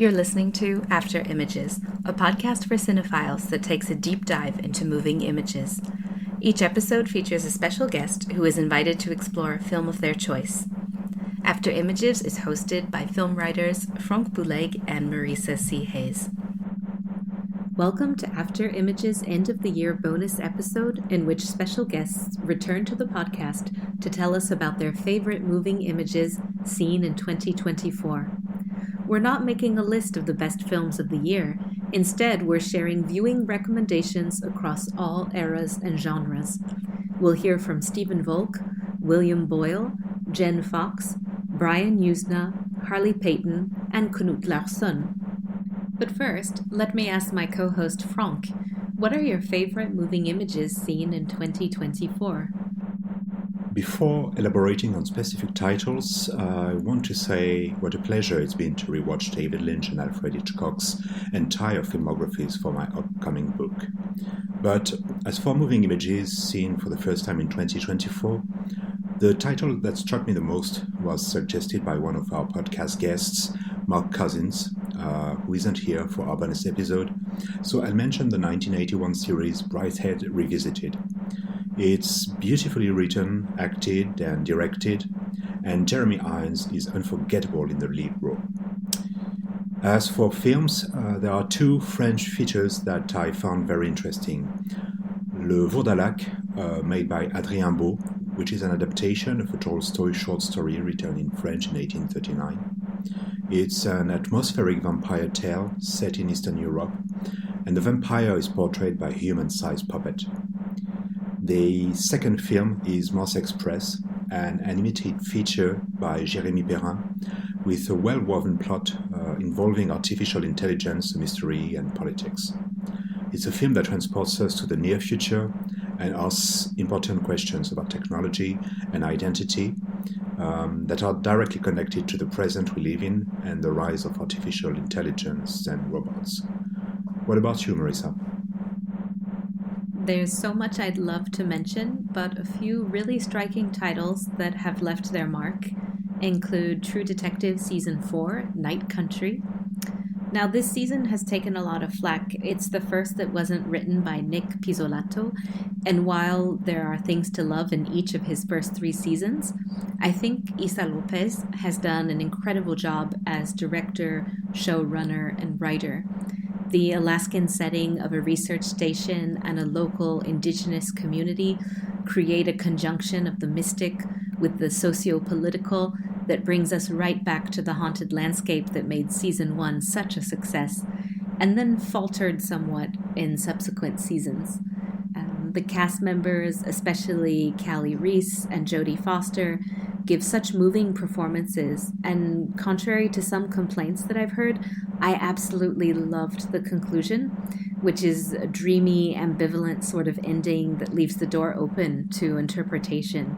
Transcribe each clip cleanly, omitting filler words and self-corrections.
You're listening to After Images, a podcast for cinephiles that takes a deep dive into moving images. Each episode features a special guest who is invited to explore a film of their choice. After Images is hosted by film writers Frank Bouleg and Marisa C. Hayes. Welcome to After Images' end-of-the-year bonus episode in which special guests return to the podcast to tell us about their favorite moving images seen in 2024. We're not making a list of the best films of the year. Instead, we're sharing viewing recommendations across all eras and genres. We'll hear from Stephen Volk, William Boyle, Jeanne Fawkes, Brian Yuzna, Harley Peyton, and Knut Larsson. But first, let me ask my co-host Frank, what are your favorite moving images seen in 2024? Before elaborating on specific titles, I want to say what a pleasure it's been to rewatch David Lynch and Alfred Hitchcock's entire filmographies for my upcoming book. But as for moving images seen for the first time in 2024, the title that struck me the most was suggested by one of our podcast guests, Mark Cousins, who isn't here for our bonus episode, so I'll mention the 1981 series Brideshead Revisited. It's beautifully written, acted, and directed, and Jérémie is unforgettable in the lead role. As for films, there are two French features that I found very interesting. Le Vourdalak, made by Adrien Beau, which is an adaptation of a Tolstoy short story written in French in 1839. It's an atmospheric vampire tale set in Eastern Europe, and the vampire is portrayed by a human-sized puppet. The second film is Mars Express, an animated feature by Jérémie Périn, with a well-woven plot involving artificial intelligence, mystery, and politics. It's a film that transports us to the near future and asks important questions about technology and identity that are directly connected to the present we live in and the rise of artificial intelligence and robots. What about you, Marisa? There's so much I'd love to mention, but a few really striking titles that have left their mark include True Detective Season 4, Night Country. Now, this season has taken a lot of flack. It's the first that wasn't written by Nick Pizzolatto, and while there are things to love in each of his first 3 seasons, I think Issa Lopez has done an incredible job as director, showrunner, and writer. The Alaskan setting of a research station and a local indigenous community create a conjunction of the mystic with the socio-political that brings us right back to the haunted landscape that made Season 1 such a success, and then faltered somewhat in subsequent seasons. The cast members, especially Callie Reese and Jodie Foster, give such moving performances, and contrary to some complaints that I've heard, I absolutely loved the conclusion, which is a dreamy, ambivalent sort of ending that leaves the door open to interpretation.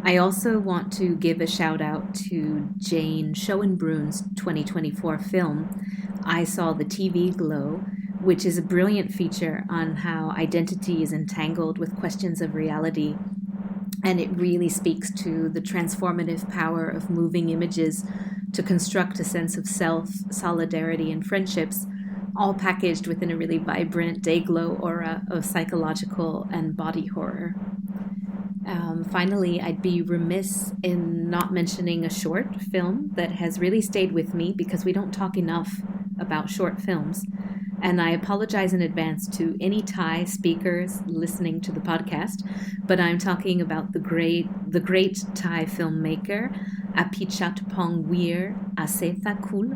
I also want to give a shout out to Jane Shoenbrun's 2024 film, I Saw the TV Glow, which is a brilliant feature on how identity is entangled with questions of reality. And it really speaks to the transformative power of moving images to construct a sense of self, solidarity, and friendships, all packaged within a really vibrant day-glow aura of psychological and body horror. Finally, I'd be remiss in not mentioning a short film that has really stayed with me because we don't talk enough about short films. And I apologize in advance to any Thai speakers listening to the podcast, but I'm talking about the great Thai filmmaker Apichatpong Weeasethakul,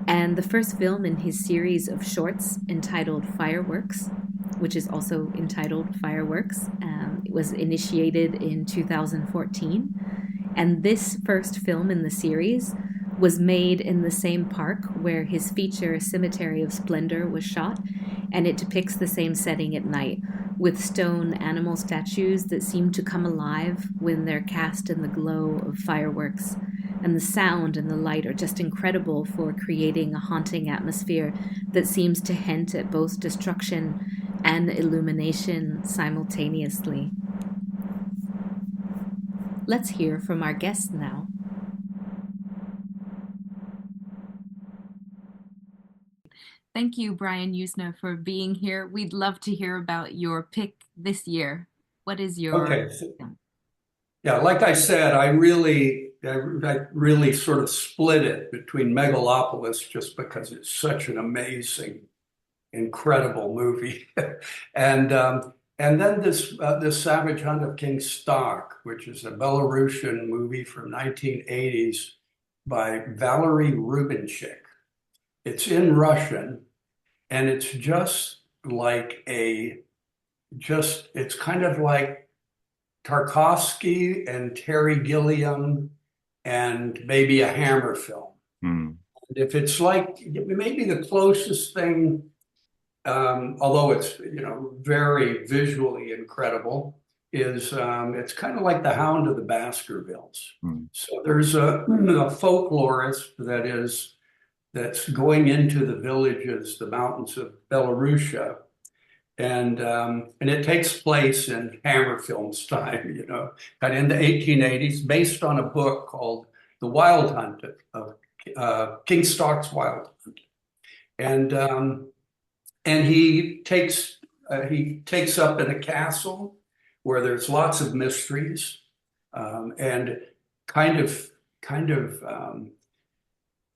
and the first film in his series of shorts entitled Fireworks, which is also entitled Fireworks. It was initiated in 2014, and this first film in the series was made in the same park where his feature Cemetery of Splendor was shot, and it depicts the same setting at night, with stone animal statues that seem to come alive when they're cast in the glow of fireworks. And the sound and the light are just incredible for creating a haunting atmosphere that seems to hint at both destruction and illumination simultaneously. Let's hear from our guests now. Thank you, Brian Yuzna, for being here. We'd love to hear about your pick this year. What is your... Okay. Yeah, like I said, I really sort of split it between Megalopolis just because it's such an amazing, incredible movie, and then this Savage Hunt of King Stakh, which is a Belarusian movie from 1980s by Valeriy Rubinchik. It's in Russian, and it's it's kind of like Tarkovsky and Terry Gilliam and maybe a Hammer film. Mm. If it's like maybe the closest thing, although it's very visually incredible, is it's kind of like The Hound of the Baskervilles. Mm. So there's a folklorist that's going into the villages, the mountains of Belarusia, and it takes place in Hammer Films time, kind of in the 1880s, based on a book called The Wild Hunt of King Stakh's Wild Hunt, and he takes up in a castle where there's lots of mysteries and kind of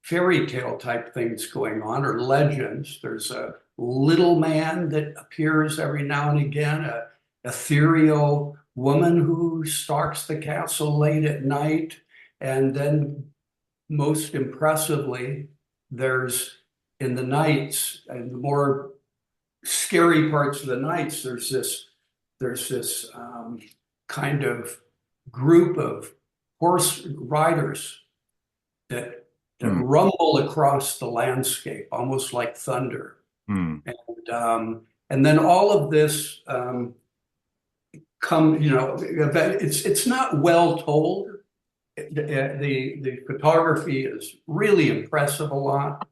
fairy tale type things going on, or legends. There's a little man that appears every now and again, a ethereal woman who stalks the castle late at night, and then most impressively, there's in the nights and the more scary parts of the nights, there's this kind of group of horse riders that rumble across the landscape, almost like thunder. Mm. And then all of this it's not well told. The photography is really impressive a lot.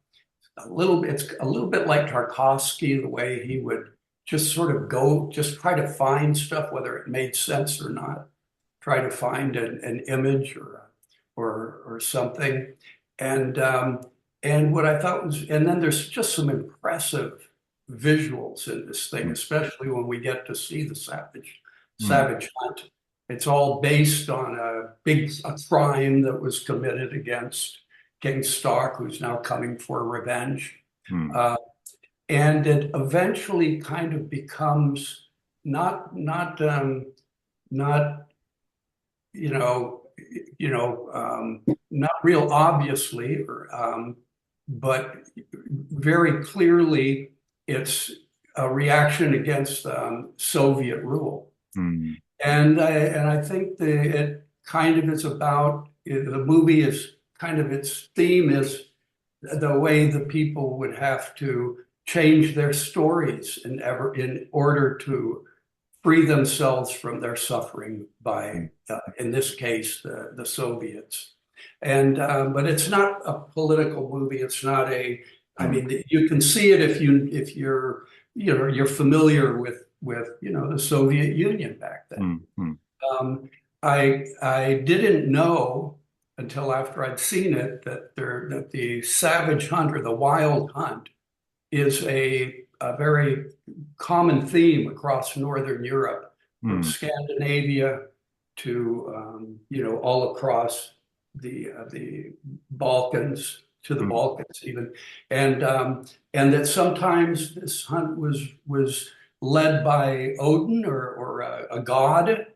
It's a little bit like Tarkovsky, the way he would just sort of just try to find stuff, whether it made sense or not, try to find an image or something. And what I thought was, and then there's just some impressive visuals in this thing, especially when we get to see the Savage Hunt. It's all based on a crime that was committed against King Stakh, who's now coming for revenge. And it eventually kind of becomes not real obviously, but very clearly, it's a reaction against Soviet rule. And I think it kind of is about, the movie is kind of, its theme is the way the people would have to change their stories in order to free themselves from their suffering by, in this case, the Soviets. And but it's not a political movie. It's not I mean, you can see it if you're familiar with the Soviet Union back then. I didn't know until after I'd seen it that the Savage Hunt, or the Wild Hunt, is a very common theme across Northern Europe, from Scandinavia to all across the Balkans, to the Balkans even, and that sometimes this hunt was led by Odin or a god,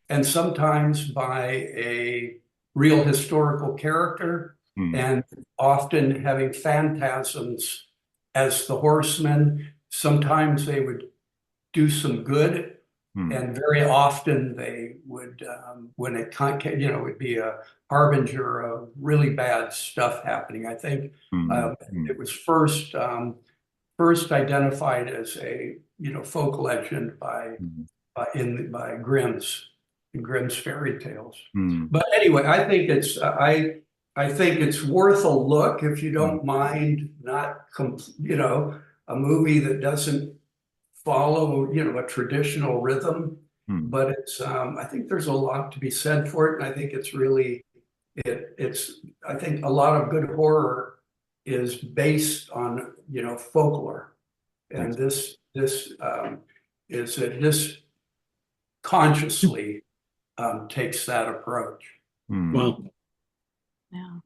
and sometimes by a real historical character, and often having phantasms as the horsemen. Sometimes they would do some good, and very often they would, when it would be a harbinger of really bad stuff happening. I think it was first identified as a folk legend by Grimm's fairy tales. But anyway, I think it's worth a look if you don't mind a movie that doesn't follow a traditional rhythm. But it's I think there's a lot to be said for it, and I think it's really I think a lot of good horror is based on, folklore. And this consciously takes that approach. Well, Yeah.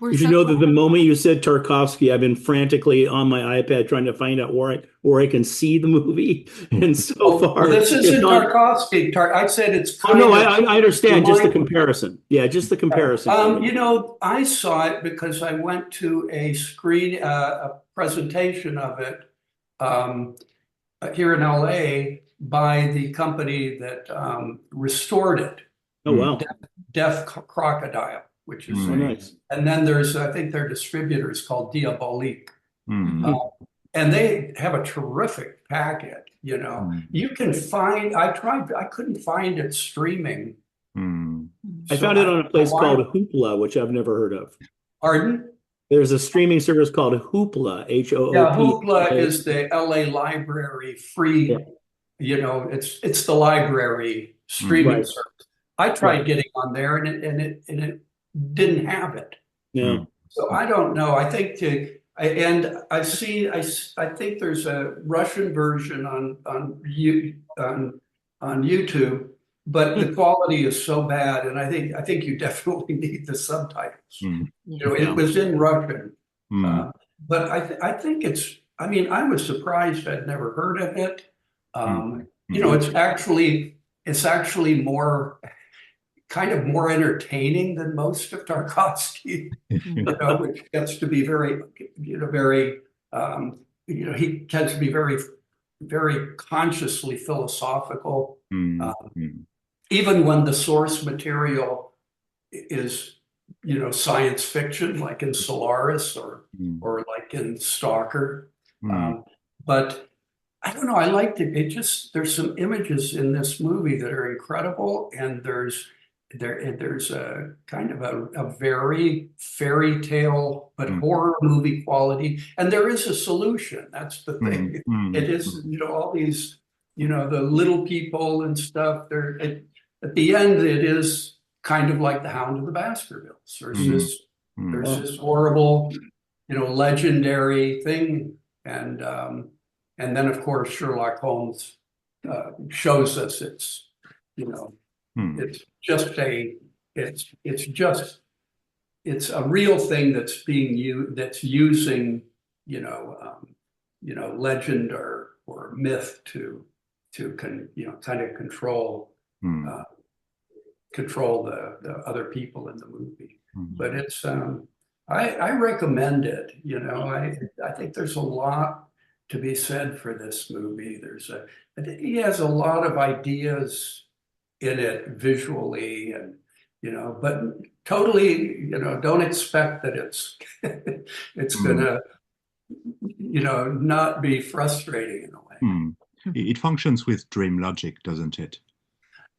if you know that the moment you said Tarkovsky, I've been frantically on my iPad trying to find out where I can see the movie, and so far well, this isn't Tarkovsky. I said it's kind no, of. I understand just the comparison. Yeah, just the comparison. I saw it because I went to a presentation of it here in LA by the company that restored it. Oh wow, Deaf Crocodile, which is nice. And then I think their distributor is called Diabolique. And they have a terrific packet, You can find, I couldn't find it streaming. I found it on a place called Hoopla, which I've never heard of. Pardon? There's a streaming service called Hoopla, Hoop. Yeah, Hoopla is the LA library free, it's the library streaming service. I tried getting on there and it didn't have it. Yeah. So I don't know. I think I think there's a Russian version on YouTube, but the quality is so bad, and I think you definitely need the subtitles. It was in Russian, but I think I was surprised. I'd never heard of it. It's actually more entertaining than most of Tarkovsky, which gets to be very, he tends to be very, very consciously philosophical. Even when the source material is, science fiction, like in Solaris or like in Stalker. But I don't know, I liked it. There's some images in this movie that are incredible, and there's a kind of a very fairy tale but horror movie quality, and there is a solution. That's the thing. It is, all these, the little people and stuff. At the end, it is kind of like the Hound of the Baskervilles. There's this horrible, legendary thing, and then of course Sherlock Holmes shows us it's it's a real thing that's being used, that's using legend or myth to kind of control the other people in the movie. But it's I recommend it. I think there's a lot to be said for this movie. I think he has a lot of ideas in it visually, and but totally, don't expect that it's it's gonna not be frustrating in a way. It functions with dream logic, doesn't it?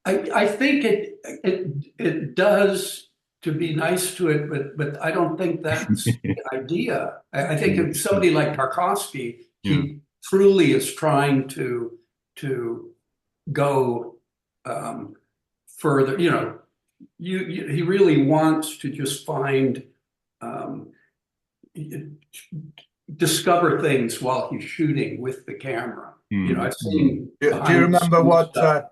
I think it does, to be nice to it, but I don't think that's the idea. I think if somebody like Tarkovsky, he truly is trying to go further. He really wants to just find, discover things while he's shooting with the camera. I've seen. Do you remember what? Do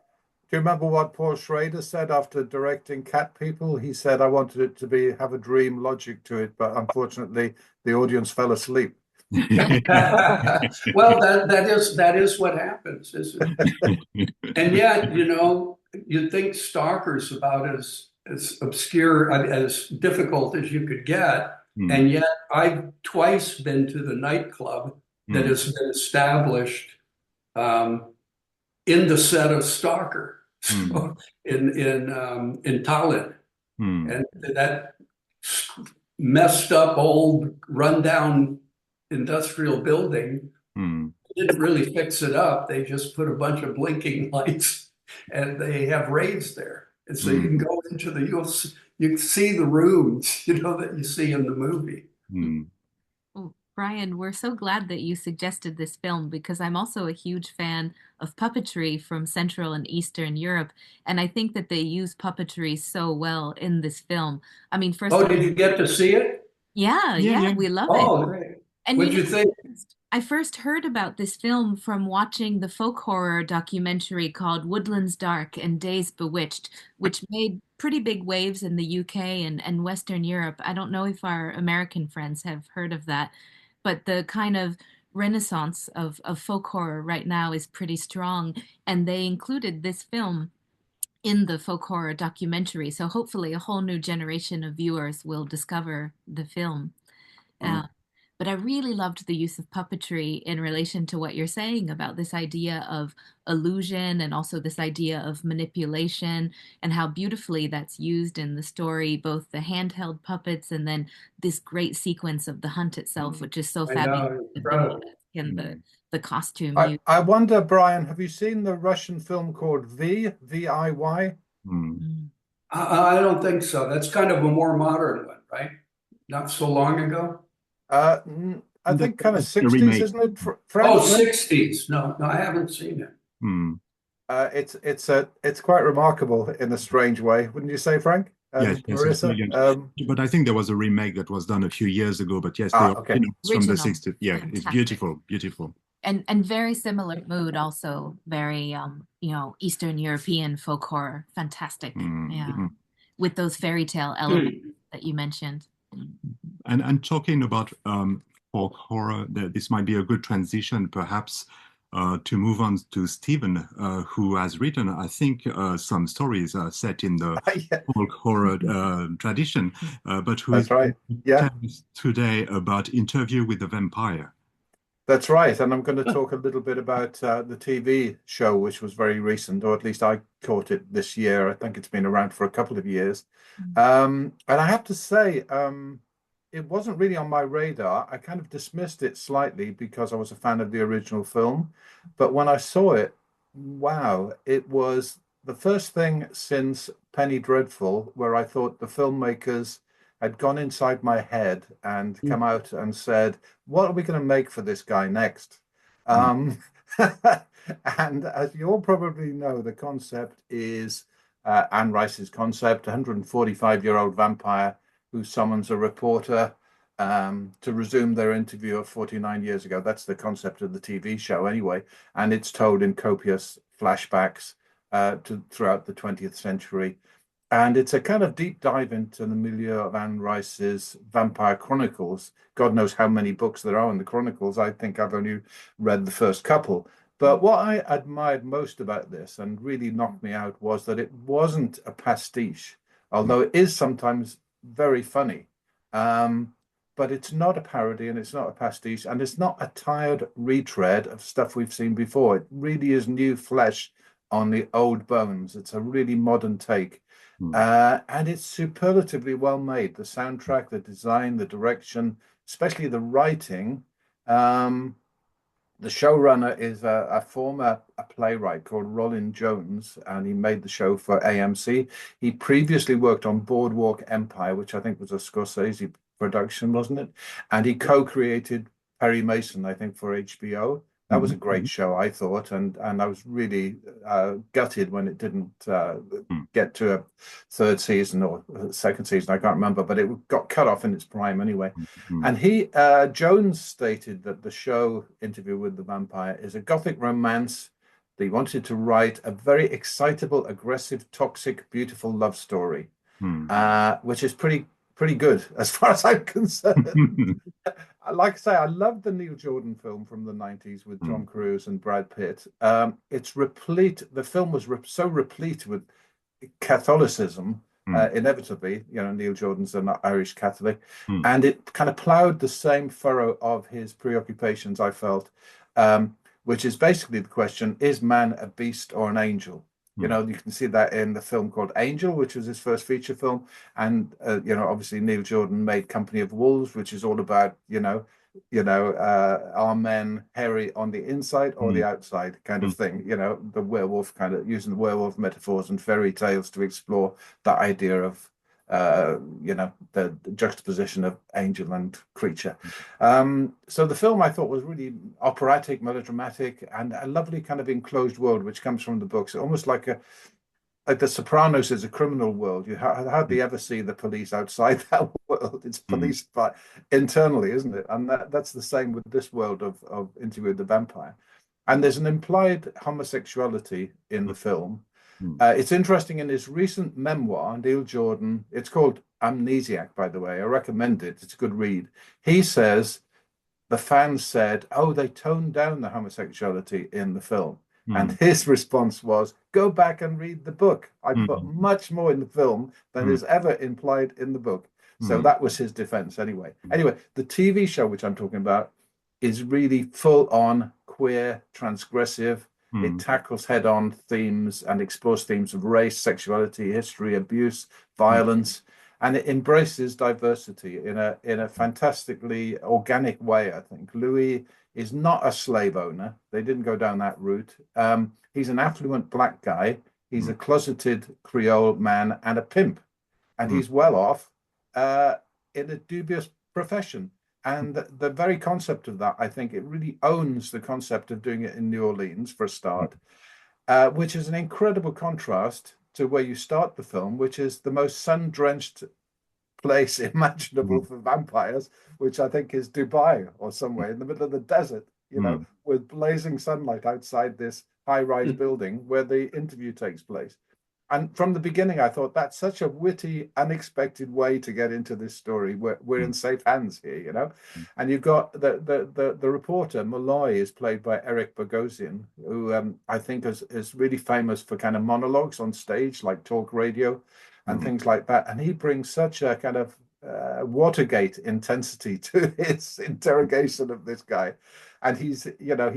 you remember what Paul Schrader said after directing Cat People? He said, "I wanted it to have a dream logic to it, but unfortunately, the audience fell asleep." Well, that is what happens, isn't it? And yet, you'd think Stalker's about as obscure, as difficult as you could get, and yet I've twice been to the nightclub that has been established in the set of Stalker, so in Tallinn, and that messed up old rundown industrial building didn't really fix it up. They just put a bunch of blinking lights, and they have raves there, and so you can go into you can see the rooms that you see in the movie. Well, Brian, we're so glad that you suggested this film, because I'm also a huge fan of puppetry from Central and Eastern Europe, and I think that they use puppetry so well in this film. I mean, first of all, did you get to see it? Yeah, we love it. Oh, great. And What'd you think? I first heard about this film from watching the folk horror documentary called Woodlands Dark and Days Bewitched, which made pretty big waves in the UK and Western Europe. I don't know if our American friends have heard of that, but the kind of renaissance of folk horror right now is pretty strong, and they included this film in the folk horror documentary. So hopefully a whole new generation of viewers will discover the film. Uh, but I really loved the use of puppetry in relation to what you're saying about this idea of illusion and also this idea of manipulation and how beautifully that's used in the story, both the handheld puppets and then this great sequence of the hunt itself, which is so I fabulous know, with incredible. and the costume I, use. I wonder, Brian, have you seen the Russian film called V-I-Y? I don't think so. That's kind of a more modern one, right? Not so long ago. I think kind of That's the 60s, remake. isn't it? Oh, French? 60s. No, I haven't seen it. It's quite remarkable in a strange way, wouldn't you say, Frank? Yes, it's Marissa? brilliant. But I think there was a remake that was done a few years ago. But yes, okay. it's from the Original. 60s. Yeah, it's Fantastic. beautiful. And very similar mood, also very Eastern European folk horror, fantastic. Yeah, with those fairy tale elements that you mentioned. And talking about folk horror, this might be a good transition, perhaps, to move on to Stephen, who has written, I think, some stories set in the folk horror tradition, but who That's is right. Yeah. telling us today about Interview with the Vampire. That's right. And I'm going to talk a little bit about the TV show, which was very recent, or at least I caught it this year. I think it's been around for a couple of years. And I have to say, it wasn't really on my radar. I kind of dismissed it slightly because I was a fan of the original film. But when I saw it, wow, it was the first thing since Penny Dreadful where I thought the filmmakers had gone inside my head and come out and said, what are we going to make for this guy next? And as you all probably know, the concept is Anne Rice's concept, 145-year-old vampire who summons a reporter to resume their interview of 49 years ago. That's the concept of the TV show anyway. And it's told in copious flashbacks throughout the 20th century. And it's a kind of deep dive into the milieu of Anne Rice's Vampire Chronicles. God knows how many books there are in the Chronicles. I think I've only read the first couple. But what I admired most about this and really knocked me out was that it wasn't a pastiche, although it is sometimes very funny. But it's not a parody and it's not a pastiche and it's not a tired retread of stuff we've seen before. It really is new flesh on the old bones. It's a really modern take. And it's superlatively well made. The soundtrack, the design, the direction, especially the writing. The showrunner is a former playwright called Rollin Jones, and he made the show for AMC. He previously worked on Boardwalk Empire, which I think was a Scorsese production, wasn't it? And he co-created Perry Mason, I think, for HBO. That was a great show, I thought, and I was really gutted when it didn't get to a third season or second season. I can't remember, but it got cut off in its prime anyway. And Jones stated that the show Interview with the Vampire is a gothic romance that he wanted to write a very excitable, aggressive, toxic, beautiful love story, which is pretty good as far as I'm concerned. Like I say, I love the Neil Jordan film from the 90s with Tom Cruise and Brad Pitt. It's replete. The film was so replete with Catholicism, inevitably. Neil Jordan's an Irish Catholic, and it kind of plowed the same furrow of his preoccupations, I felt, which is basically the question, is man a beast or an angel? You can see that in the film called Angel, which was his first feature film. And, obviously Neil Jordan made Company of Wolves, which is all about, are men hairy on the inside or the outside kind of thing, the werewolf kind of using the werewolf metaphors and fairy tales to explore that idea of, the juxtaposition of angel and creature. So the film I thought was really operatic, melodramatic, and a lovely kind of enclosed world, which comes from the books, almost like like The Sopranos is a criminal world. You hardly ever see the police outside that world. It's policed by internally, isn't it? And that's the same with this world of Interview with the Vampire. And there's an implied homosexuality in the film. It's interesting, in his recent memoir, Neil Jordan, it's called Amnesiac, by the way. I recommend it. It's a good read. He says the fans said, oh, they toned down the homosexuality in the film. And his response was, go back and read the book. I put much more in the film than is ever implied in the book. So that was his defense anyway. Anyway, the TV show, which I'm talking about, is really full on queer, transgressive. It tackles head-on themes and explores themes of race, sexuality, history, abuse, violence, and it embraces diversity in a fantastically organic way, I think. Louis is not a slave owner. They didn't go down that route. He's an affluent black guy. He's a closeted Creole man and a pimp. And he's well off in a dubious profession. And the very concept of that, I think it really owns the concept of doing it in New Orleans for a start, which is an incredible contrast to where you start the film, which is the most sun-drenched place imaginable for vampires, which I think is Dubai or somewhere in the middle of the desert, with blazing sunlight outside this high-rise building where the interview takes place. And from the beginning, I thought that's such a witty, unexpected way to get into this story. We're in safe hands here, And you've got the reporter, Malloy, is played by Eric Bogosian, who I think is really famous for kind of monologues on stage, like talk radio and things like that. And he brings such a kind of Watergate intensity to his interrogation of this guy. And he's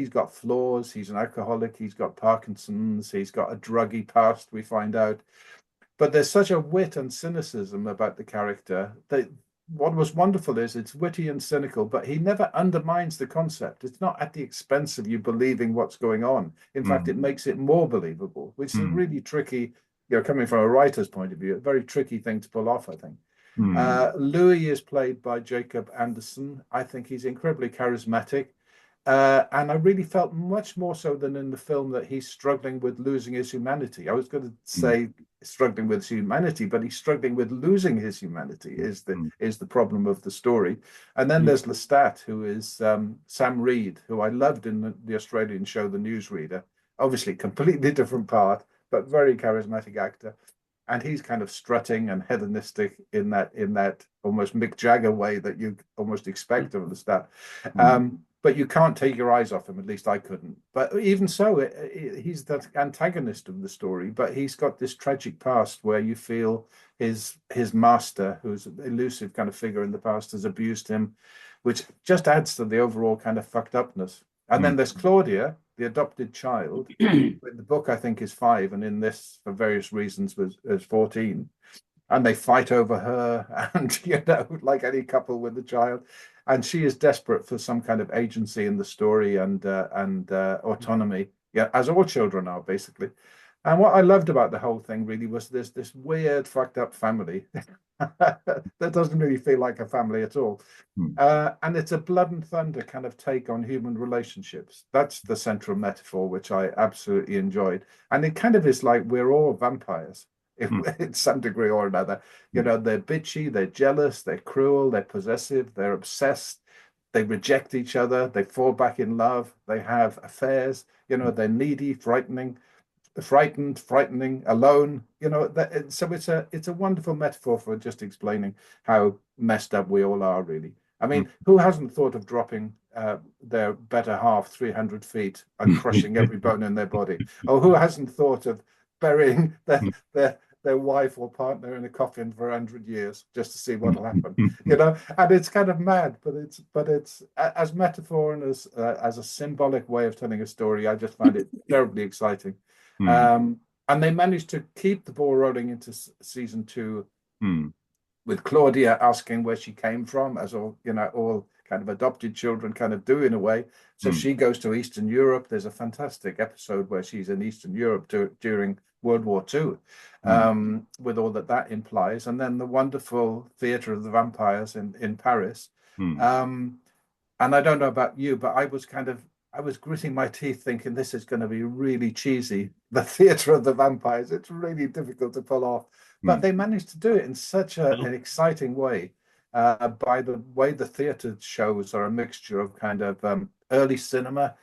got flaws. He's an alcoholic. He's got Parkinson's. He's got a druggy past, we find out. But there's such a wit and cynicism about the character that what was wonderful is it's witty and cynical, but he never undermines the concept. It's not at the expense of you believing what's going on. In fact, it makes it more believable, which is a really tricky, coming from a writer's point of view, a very tricky thing to pull off, I think. Louis is played by Jacob Anderson. I think he's incredibly charismatic. And I really felt much more so than in the film that he's struggling with losing his humanity. I was going to say struggling with his humanity, but he's struggling with losing his humanity is the problem of the story. And then there's Lestat, who is Sam Reed, who I loved in the Australian show The Newsreader. Obviously, completely different part, but very charismatic actor. And he's kind of strutting and hedonistic in that almost Mick Jagger way that you almost expect of Lestat. But you can't take your eyes off him, at least I couldn't. But even so, he's the antagonist of the story, but he's got this tragic past where you feel his master, who's an elusive kind of figure in the past, has abused him, which just adds to the overall kind of fucked upness. And then there's Claudia, the adopted child, who in the book I think is 5, and in this, for various reasons, was 14. And they fight over her, and like any couple with a child. And she is desperate for some kind of agency in the story and autonomy, as all children are, basically. And what I loved about the whole thing really was this weird, fucked up family that doesn't really feel like a family at all. And it's a blood and thunder kind of take on human relationships. That's the central metaphor, which I absolutely enjoyed. And it kind of is like we're all vampires. In some degree or another, they're bitchy, they're jealous, they're cruel, they're possessive, they're obsessed, they reject each other, they fall back in love, they have affairs, they're needy, frightened, frightening, alone, so it's a wonderful metaphor for just explaining how messed up we all are, really. I mean, who hasn't thought of dropping their better half 300 feet and crushing every bone in their body? Or who hasn't thought of burying their wife or partner in a coffin for 100 years just to see what will happen, and it's kind of mad, but it's as metaphor and as a symbolic way of telling a story. I just find it terribly exciting. And they managed to keep the ball rolling into season 2 with Claudia asking where she came from, as all kind of adopted children kind of do in a way. So she goes to Eastern Europe. There's a fantastic episode where she's in Eastern Europe during World War II, with all that implies. And then the wonderful Theatre of the Vampires in Paris. And I don't know about you, but I was kind of I was gritting my teeth thinking this is going to be really cheesy. The Theatre of the Vampires, it's really difficult to pull off. But they managed to do it in such an exciting way. By the way, the theatre shows are a mixture of kind of early cinema,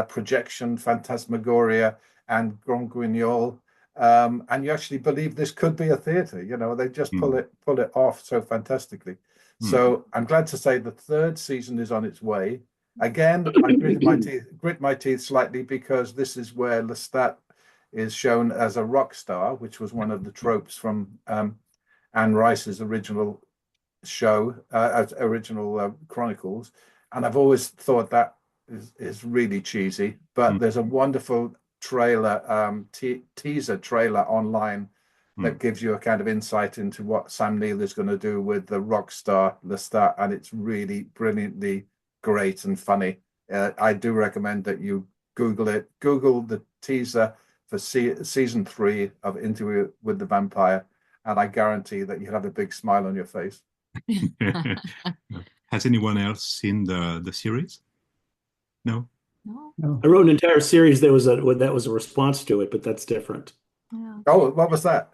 projection, phantasmagoria, and grand guignol. And you actually believe this could be a theatre. You know, they just pull it off so fantastically. So I'm glad to say the third season is on its way. Again, I grit my teeth slightly because this is where Lestat is shown as a rock star, which was one of the tropes from Anne Rice's original show, Chronicles. And I've always thought that is really cheesy. But there's a wonderful trailer, teaser trailer online that gives you a kind of insight into what Sam Neill is going to do with the rock star Lestat, and it's really brilliantly great and funny. I do recommend that you Google it. Google the teaser for season 3 of Interview with the Vampire, and I guarantee that you'll have a big smile on your face. Has anyone else seen the series? No? No. I wrote an entire series that was a response to it, but that's different. Yeah. Oh, what was that?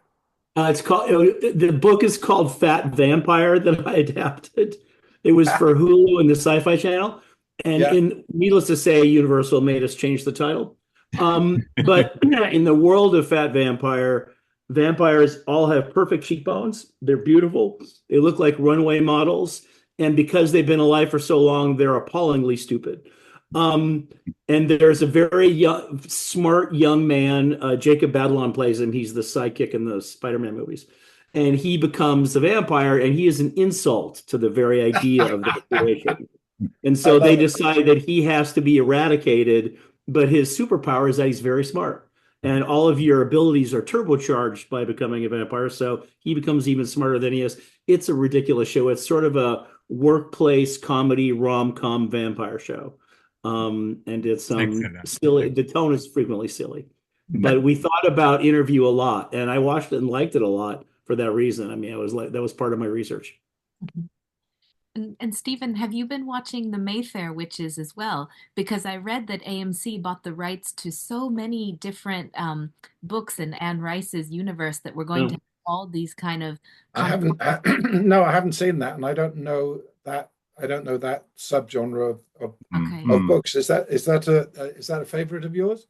It's called, the book is called Fat Vampire that I adapted. It was for Hulu and the Sci-Fi Channel. And needless to say, Universal made us change the title. But in the world of Fat Vampire, vampires all have perfect cheekbones. They're beautiful. They look like runway models. And because they've been alive for so long, they're appallingly stupid. And there's a very smart young man, Jacob Batalon plays him. He's the sidekick in the Spider-Man movies. And he becomes a vampire, and he is an insult to the very idea of the creation. And so they decide that he has to be eradicated, but his superpower is that he's very smart. And all of your abilities are turbocharged by becoming a vampire, so he becomes even smarter than he is. It's a ridiculous show. It's sort of a workplace comedy rom-com vampire show. And it's silly. The tone is frequently silly. But we thought about Interview a lot, and I watched it and liked it a lot for that reason. I mean, that was part of my research. And Stephen, have you been watching the Mayfair Witches as well? Because I read that AMC bought the rights to so many different books in Anne Rice's universe that we're going to have all these kind of. I haven't seen that, and I don't know that subgenre of books. Is that a favorite of yours?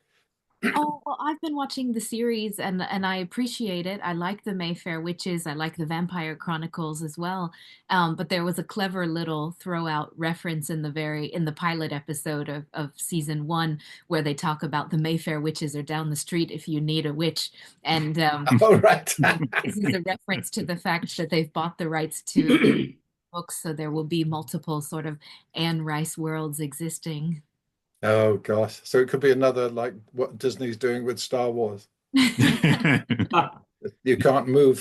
Oh, well, I've been watching the series and I appreciate it. I like the Mayfair Witches. I like the Vampire Chronicles as well. But there was a clever little throw-out reference in the pilot episode of season 1 where they talk about the Mayfair Witches are down the street if you need a witch. And right. This is a reference to the fact that they've bought the rights to books, so there will be multiple sort of Anne Rice worlds existing. Oh gosh, so it could be another like what Disney's doing with Star Wars. You can't move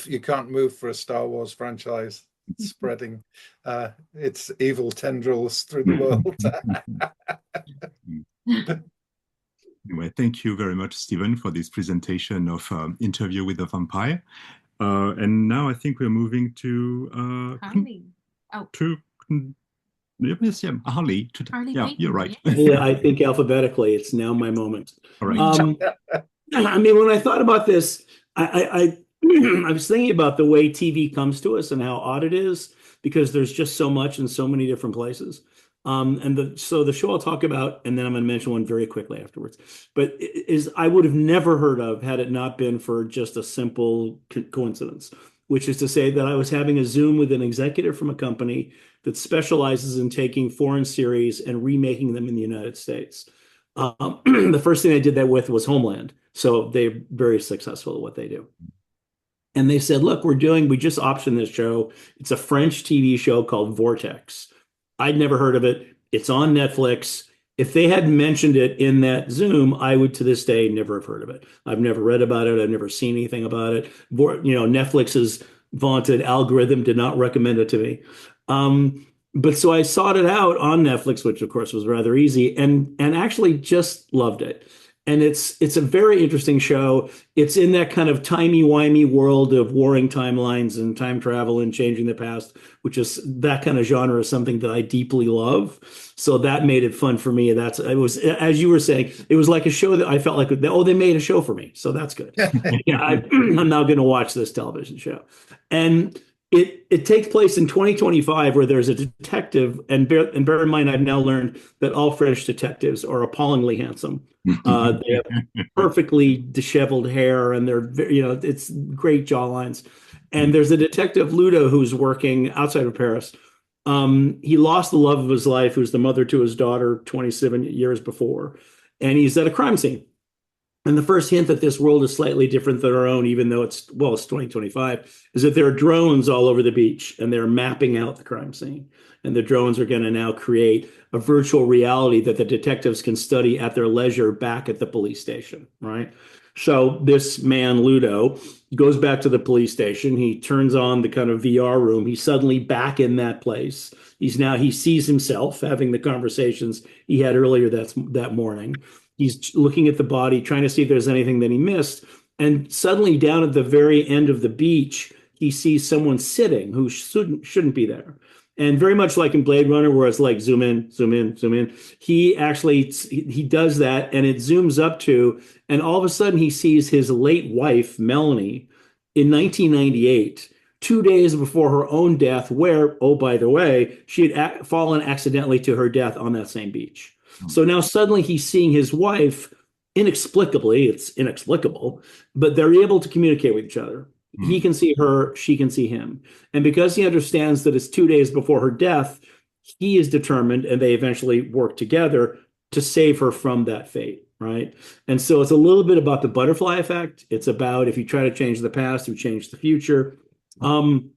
for a Star Wars franchise. It's spreading its evil tendrils through the world. Anyway, thank you very much, Stephen, for this presentation of Interview with the Vampire. And now I think we're moving to Harley. Yes, Harley. Peyton, you're right. Yeah, I think alphabetically, it's now my moment. All right. I mean, when I thought about this, I was thinking about the way TV comes to us and how odd it is because there's just so much in so many different places. So the show I'll talk about, and then I'm going to mention one very quickly afterwards, but is I would have never heard of had it not been for just a simple coincidence, which is to say that I was having a Zoom with an executive from a company that specializes in taking foreign series and remaking them in the United States. The first thing I did that with was Homeland. So they're very successful at what they do. And they said, look, we just optioned this show. It's a French TV show called Vortex. I'd never heard of it. It's on Netflix. If they hadn't mentioned it in that Zoom, I would to this day never have heard of it. I've never read about it. I've never seen anything about it. Netflix's vaunted algorithm did not recommend it to me. But so I sought it out on Netflix, which of course was rather easy, and actually just loved it. And it's a very interesting show. It's in that kind of timey-wimey world of warring timelines and time travel and changing the past, which is that kind of genre is something that I deeply love. So that made it fun for me. It was, as you were saying, it was like a show that I felt like, oh, they made a show for me. So that's good. Yeah, I'm now going to watch this television show. And it takes place in 2025 where there's a detective, and bear in mind, I've now learned that all French detectives are appallingly handsome. They have perfectly disheveled hair, and it's great jawlines. And there's a detective, Ludo, who's working outside of Paris. He lost the love of his life, who's the mother to his daughter 27 years before. And he's at a crime scene. And the first hint that this world is slightly different than our own, even though it's 2025, is that there are drones all over the beach and they're mapping out the crime scene. And the drones are going to now create a virtual reality that the detectives can study at their leisure back at the police station, right? So this man, Ludo, goes back to the police station. He turns on the kind of VR room. He's suddenly back in that place. He sees himself having the conversations he had earlier that morning. He's looking at the body, trying to see if there's anything that he missed. And suddenly down at the very end of the beach, he sees someone sitting who shouldn't be there. And very much like in Blade Runner, where it's like zoom in, zoom in, zoom in, he does that, and it zooms up to, and all of a sudden he sees his late wife, Melanie, in 1998, 2 days before her own death, where, oh, by the way, she had fallen accidentally to her death on that same beach. So now suddenly he's seeing his wife inexplicably, it's inexplicable, but they're able to communicate with each other. He can see her, she can see him. And because he understands that it's 2 days before her death, he is determined, and they eventually work together to save her from that fate, right? And so it's a little bit about the butterfly effect. It's about if you try to change the past, you change the future. And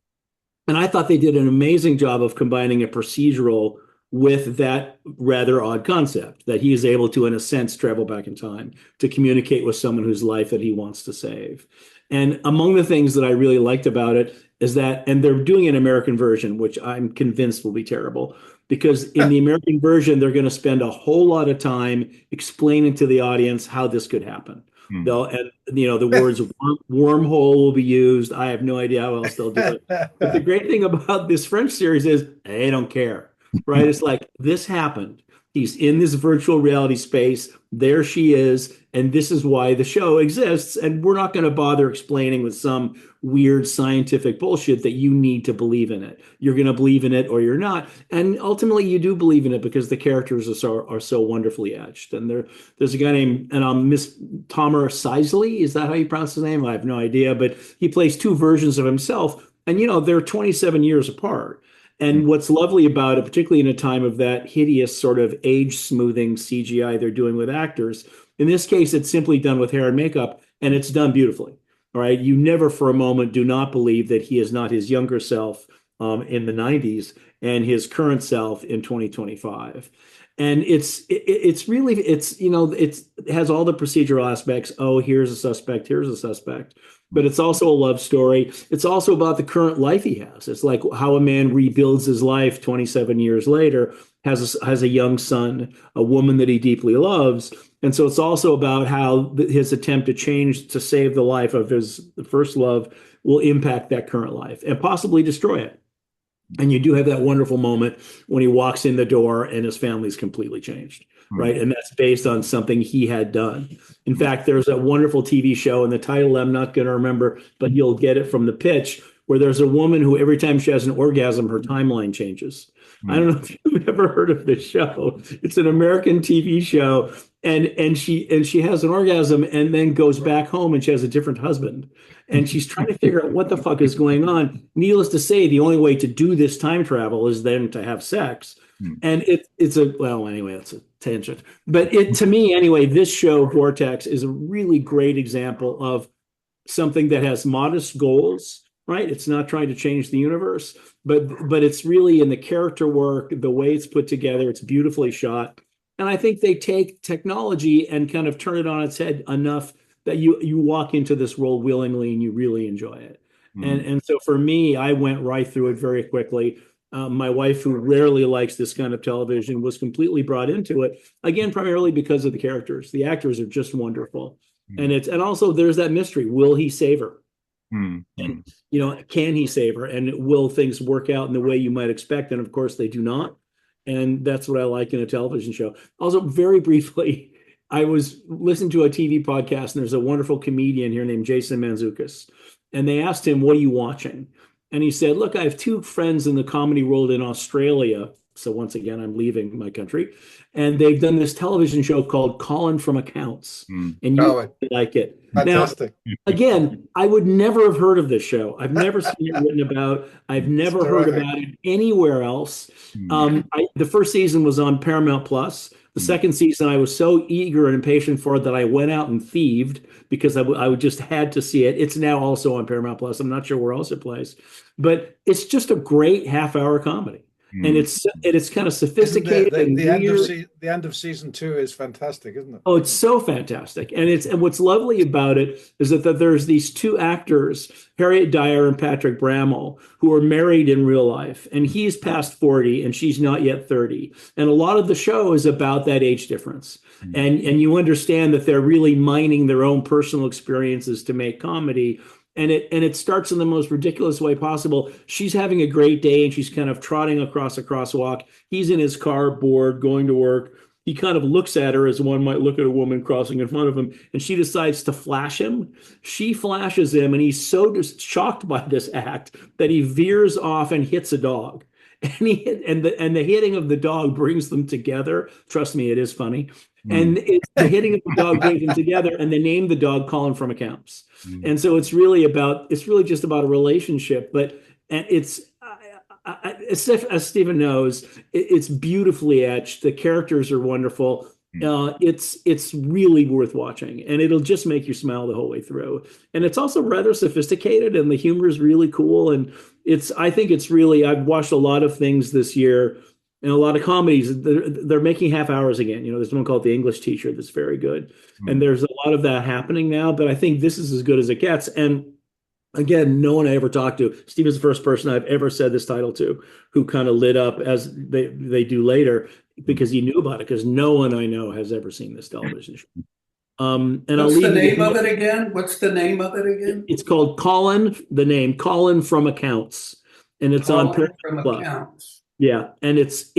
I thought they did an amazing job of combining a procedural with that rather odd concept that he is able to, in a sense, travel back in time to communicate with someone whose life that he wants to save. And among the things that I really liked about it is that, and they're doing an American version, which I'm convinced will be terrible, because in the American version, they're going to spend a whole lot of time explaining to the audience how this could happen. The words wormhole will be used. I have no idea how else they'll do it. But the great thing about this French series is they don't care. Right? It's like, this happened. He's in this virtual reality space. There she is. And this is why the show exists. And we're not going to bother explaining with some weird scientific bullshit that you need to believe in it. You're going to believe in it or you're not. And ultimately you do believe in it because the characters are so wonderfully etched. And there's a guy named, Miss Tómas Sisley. Is that how you pronounce his name? I have no idea. But he plays two versions of himself. And, they're 27 years apart. And what's lovely about it, particularly in a time of that hideous sort of age smoothing CGI they're doing with actors, in this case, it's simply done with hair and makeup, and it's done beautifully. All right. You never for a moment do not believe that he is not his younger self in the 90s and his current self in 2025. And it has all the procedural aspects. Oh, here's a suspect. Here's a suspect. But it's also a love story. It's also about the current life he has. It's like how a man rebuilds his life 27 years later, has a young son, a woman that he deeply loves. And so it's also about how his attempt to save the life of his first love will impact that current life and possibly destroy it. And you do have that wonderful moment when he walks in the door and his family's completely changed, right? And that's based on something he had done. In fact, there's a wonderful TV show, and the title I'm not going to remember, but you'll get it from the pitch, where there's a woman who every time she has an orgasm, her timeline changes. I don't know if you've ever heard of this show. It's an American TV show, and she has an orgasm and then goes back home and she has a different husband. And she's trying to figure out what the fuck is going on. Needless to say, the only way to do this time travel is then to have sex. And it's a tangent. But to me, anyway, this show, Vortex, is a really great example of something that has modest goals, right? It's not trying to change the universe, but it's really in the character work, the way it's put together, it's beautifully shot. And I think they take technology and kind of turn it on its head enough that you walk into this world willingly and you really enjoy it. And so for me, I went right through it very quickly. My wife, who rarely likes this kind of television, was completely brought into it. Again, primarily because of the characters. The actors are just wonderful. And also there's that mystery. Will he save her? And, can he save her? And will things work out in the way you might expect? And of course they do not. And that's what I like in a television show. Also, very briefly, I was listening to a TV podcast, and there's a wonderful comedian here named Jason Mantzoukas. And they asked him, what are you watching? And he said, look, I have two friends in the comedy world in Australia. So once again, I'm leaving my country. And they've done this television show called Colin from Accounts. And you like it. Fantastic. Now, again, I would never have heard of this show. I've never seen it written about. I've never heard about it anywhere else. The first season was on Paramount Plus. The second season, I was so eager and impatient for it that I went out and thieved because I just had to see it. It's now also on Paramount Plus. I'm not sure where else it plays. But it's just a great half-hour comedy. And it's kind of sophisticated. The end of season 2 is fantastic, isn't it? Oh, it's so fantastic. And what's lovely about it is that there's these two actors, Harriet Dyer and Patrick Bramall, who are married in real life. And he's past 40 and she's not yet 30. And a lot of the show is about that age difference. And you understand that they're really mining their own personal experiences to make comedy. And it starts in the most ridiculous way possible. She's having a great day and she's kind of trotting across a crosswalk. He's in his car, bored, going to work. He kind of looks at her as one might look at a woman crossing in front of him, and she decides to flash him. She flashes him, and he's so just shocked by this act that he veers off and hits a dog. And the hitting of the dog brings them together. Trust me, it is funny. And it's the hitting of the dog brings them together, and they name the dog Colin from Accounts. And so it's really just about a relationship, but it's as Stephen knows, it's beautifully etched. The characters are wonderful. It's really worth watching, and it'll just make you smile the whole way through. And it's also rather sophisticated, and the humor is really cool. And I've watched a lot of things this year, and a lot of comedies. They're making half hours again. There's one called The English Teacher that's very good, and there's a lot of that happening now. But I think this is as good as it gets. And again, no one I ever talked to, Stephen's the first person I've ever said this title to, who kind of lit up as they do later, because he knew about it, because no one I know has ever seen this television show. And What's the name of it again? What's the name of it again? It's called Colin from Accounts, and it's on Paramount Plus. Yeah, and it's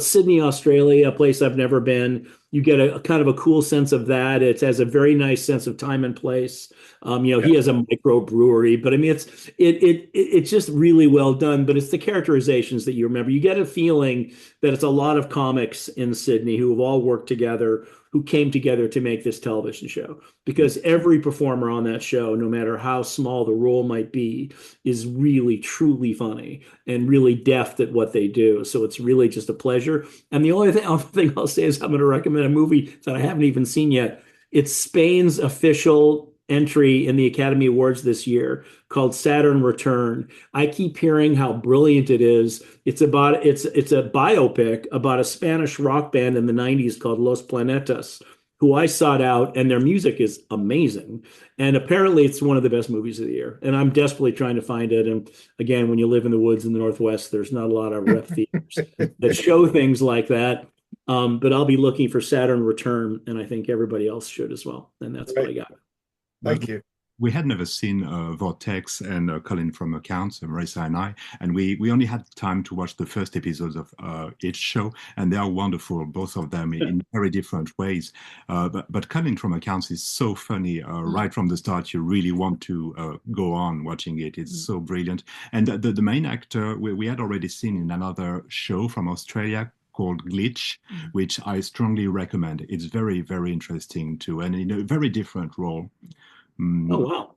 Sydney, Australia, a place I've never been. You get a kind of a cool sense of that. It has a very nice sense of time and place. He has a microbrewery, but I mean, it's just really well done. But it's the characterizations that you remember. You get a feeling that it's a lot of comics in Sydney who have all worked together, who came together to make this television show, because every performer on that show, no matter how small the role might be, is really, truly funny and really deft at what they do. So it's really just a pleasure. And the only thing I'll say is I'm going to recommend a movie that I haven't even seen yet. It's Spain's official entry in the Academy Awards this year, called Saturn Return. I keep hearing how brilliant it is. It's a biopic about a Spanish rock band in the 90s called Los Planetas, who I sought out, and their music is amazing. And apparently it's one of the best movies of the year. And I'm desperately trying to find it. And again, when you live in the woods in the Northwest, there's not a lot of rep theaters that show things like that. But I'll be looking for Saturn Return, and I think everybody else should as well. And that's what I got. Thank you. We had never seen Vortex and Colin from Accounts, Marissa and I, and we only had time to watch the first episodes of each show, and they are wonderful, both of them in very different ways. But Colin from Accounts is so funny right from the start. You really want to go on watching it. It's so brilliant. And the main actor we had already seen in another show from Australia called Glitch, which I strongly recommend. It's very, very interesting too, and in a very different role. Oh, wow.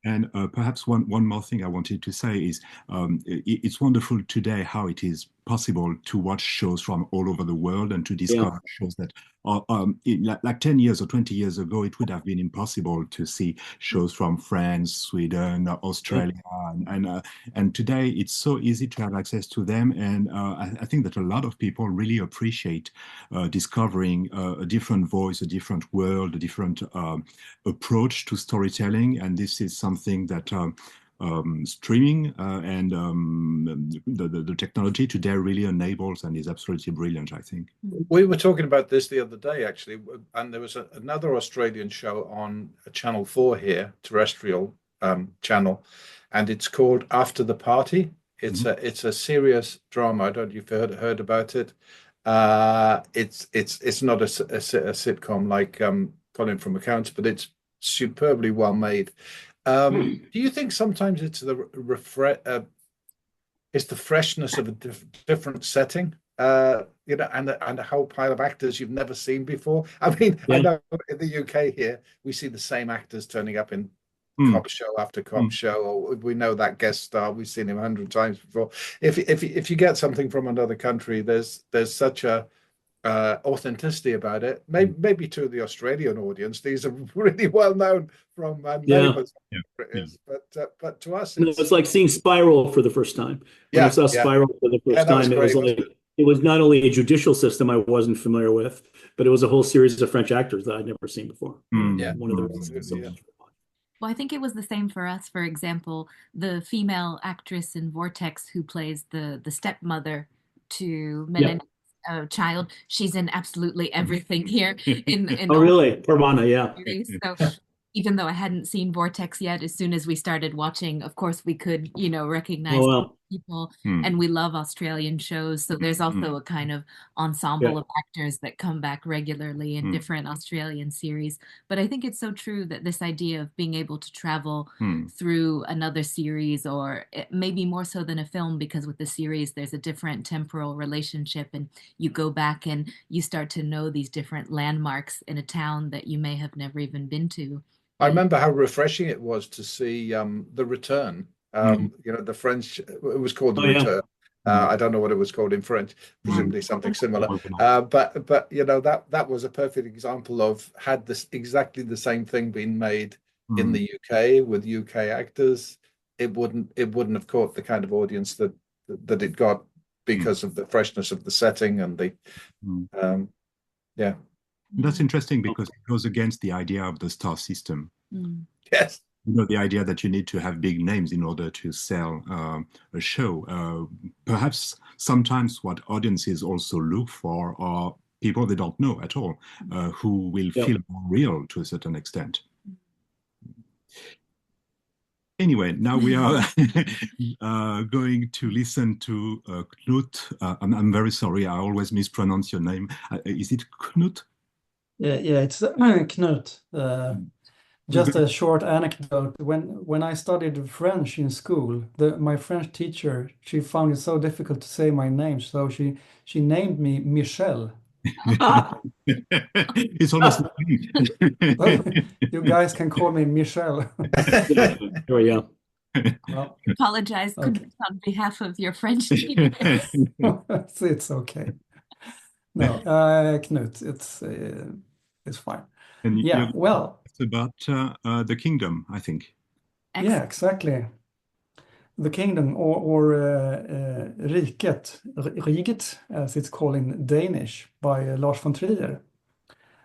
And perhaps one more thing I wanted to say is it's wonderful today how it is possible to watch shows from all over the world and to discover shows that are like 10 years or 20 years ago, it would have been impossible to see shows from France, Sweden, Australia. And today it's so easy to have access to them. And I think that a lot of people really appreciate discovering a different voice, a different world, a different approach to storytelling. And this is something that streaming and the technology today really enables and is absolutely brilliant, I think. We were talking about this the other day, actually, and there was another Australian show on Channel 4 here, terrestrial channel, and it's called After the Party. It's a serious drama. I don't know if you've heard about it. It's not a sitcom like Colin from Accounts, but it's superbly well made. Do you think sometimes it's the freshness of a different setting, you know, and a whole pile of actors you've never seen before? I mean, I know in the UK here we see the same actors turning up in cop show after cop show, or we know that guest star, we've seen him 100 times before. If you get something from another country, there's such a authenticity about it. Maybe to the Australian audience, these are really well known from neighbours. But to us, it's like seeing Spiral for the first time. When I saw Spiral for the first time, it was not only a judicial system I wasn't familiar with, but it was a whole series of French actors that I'd never seen before. One of the reasons. Well, I think it was the same for us. For example, the female actress in Vortex who plays the stepmother to Melanie. Child, she's in absolutely everything here. Oh, really? Pervana, yeah. So even though I hadn't seen Vortex yet, as soon as we started watching, of course, we could, recognize people, and we love Australian shows. So there's also a kind of ensemble of actors that come back regularly in different Australian series. But I think it's so true that this idea of being able to travel through another series, or maybe more so than a film, because with the series, there's a different temporal relationship, and you go back and you start to know these different landmarks in a town that you may have never even been to. I remember how refreshing it was to see The Return. The French, it was called The Return. I don't know what it was called in French, presumably something similar. But that was a perfect example of, had this exactly the same thing been made in the UK with UK actors, it wouldn't have caught the kind of audience that it got because of the freshness of the setting and the That's interesting because it goes against the idea of the star system. Yes. The idea that you need to have big names in order to sell a show. Perhaps sometimes what audiences also look for are people they don't know at all, who will feel more real to a certain extent. Anyway, now we are going to listen to Knut. I'm very sorry, I always mispronounce your name. Is it Knut? Yeah, it's Knut. Just a short anecdote. When I studied French in school, my French teacher, she found it so difficult to say my name, so she named me Michel. It's almost you guys can call me Michel. There we go. Well, apologize on behalf of your French teacher. It's okay. No, Knut, it's fine. And yeah, well, it's about the kingdom, I think. Excellent. Yeah, exactly. The kingdom, or riket, riget, as it's called in Danish, by Lars von Trier.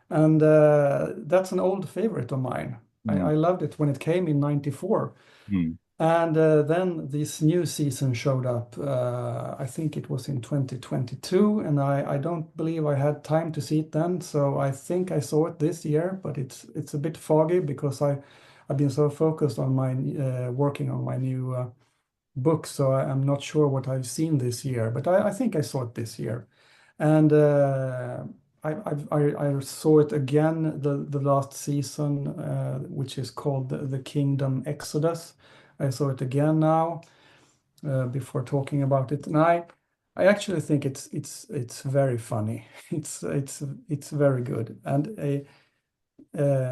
And that's an old favorite of mine. I loved it when it came in '94. And then this new season showed up. I think it was in 2022, and I don't believe I had time to see it then. So I think I saw it this year, but it's a bit foggy because I've been so focused on my working on my new book. So I'm not sure what I've seen this year, but I think I saw it this year. And I saw it again the last season, which is called The Kingdom Exodus. I saw it again now before talking about it, and I actually think it's very funny. It's very good, and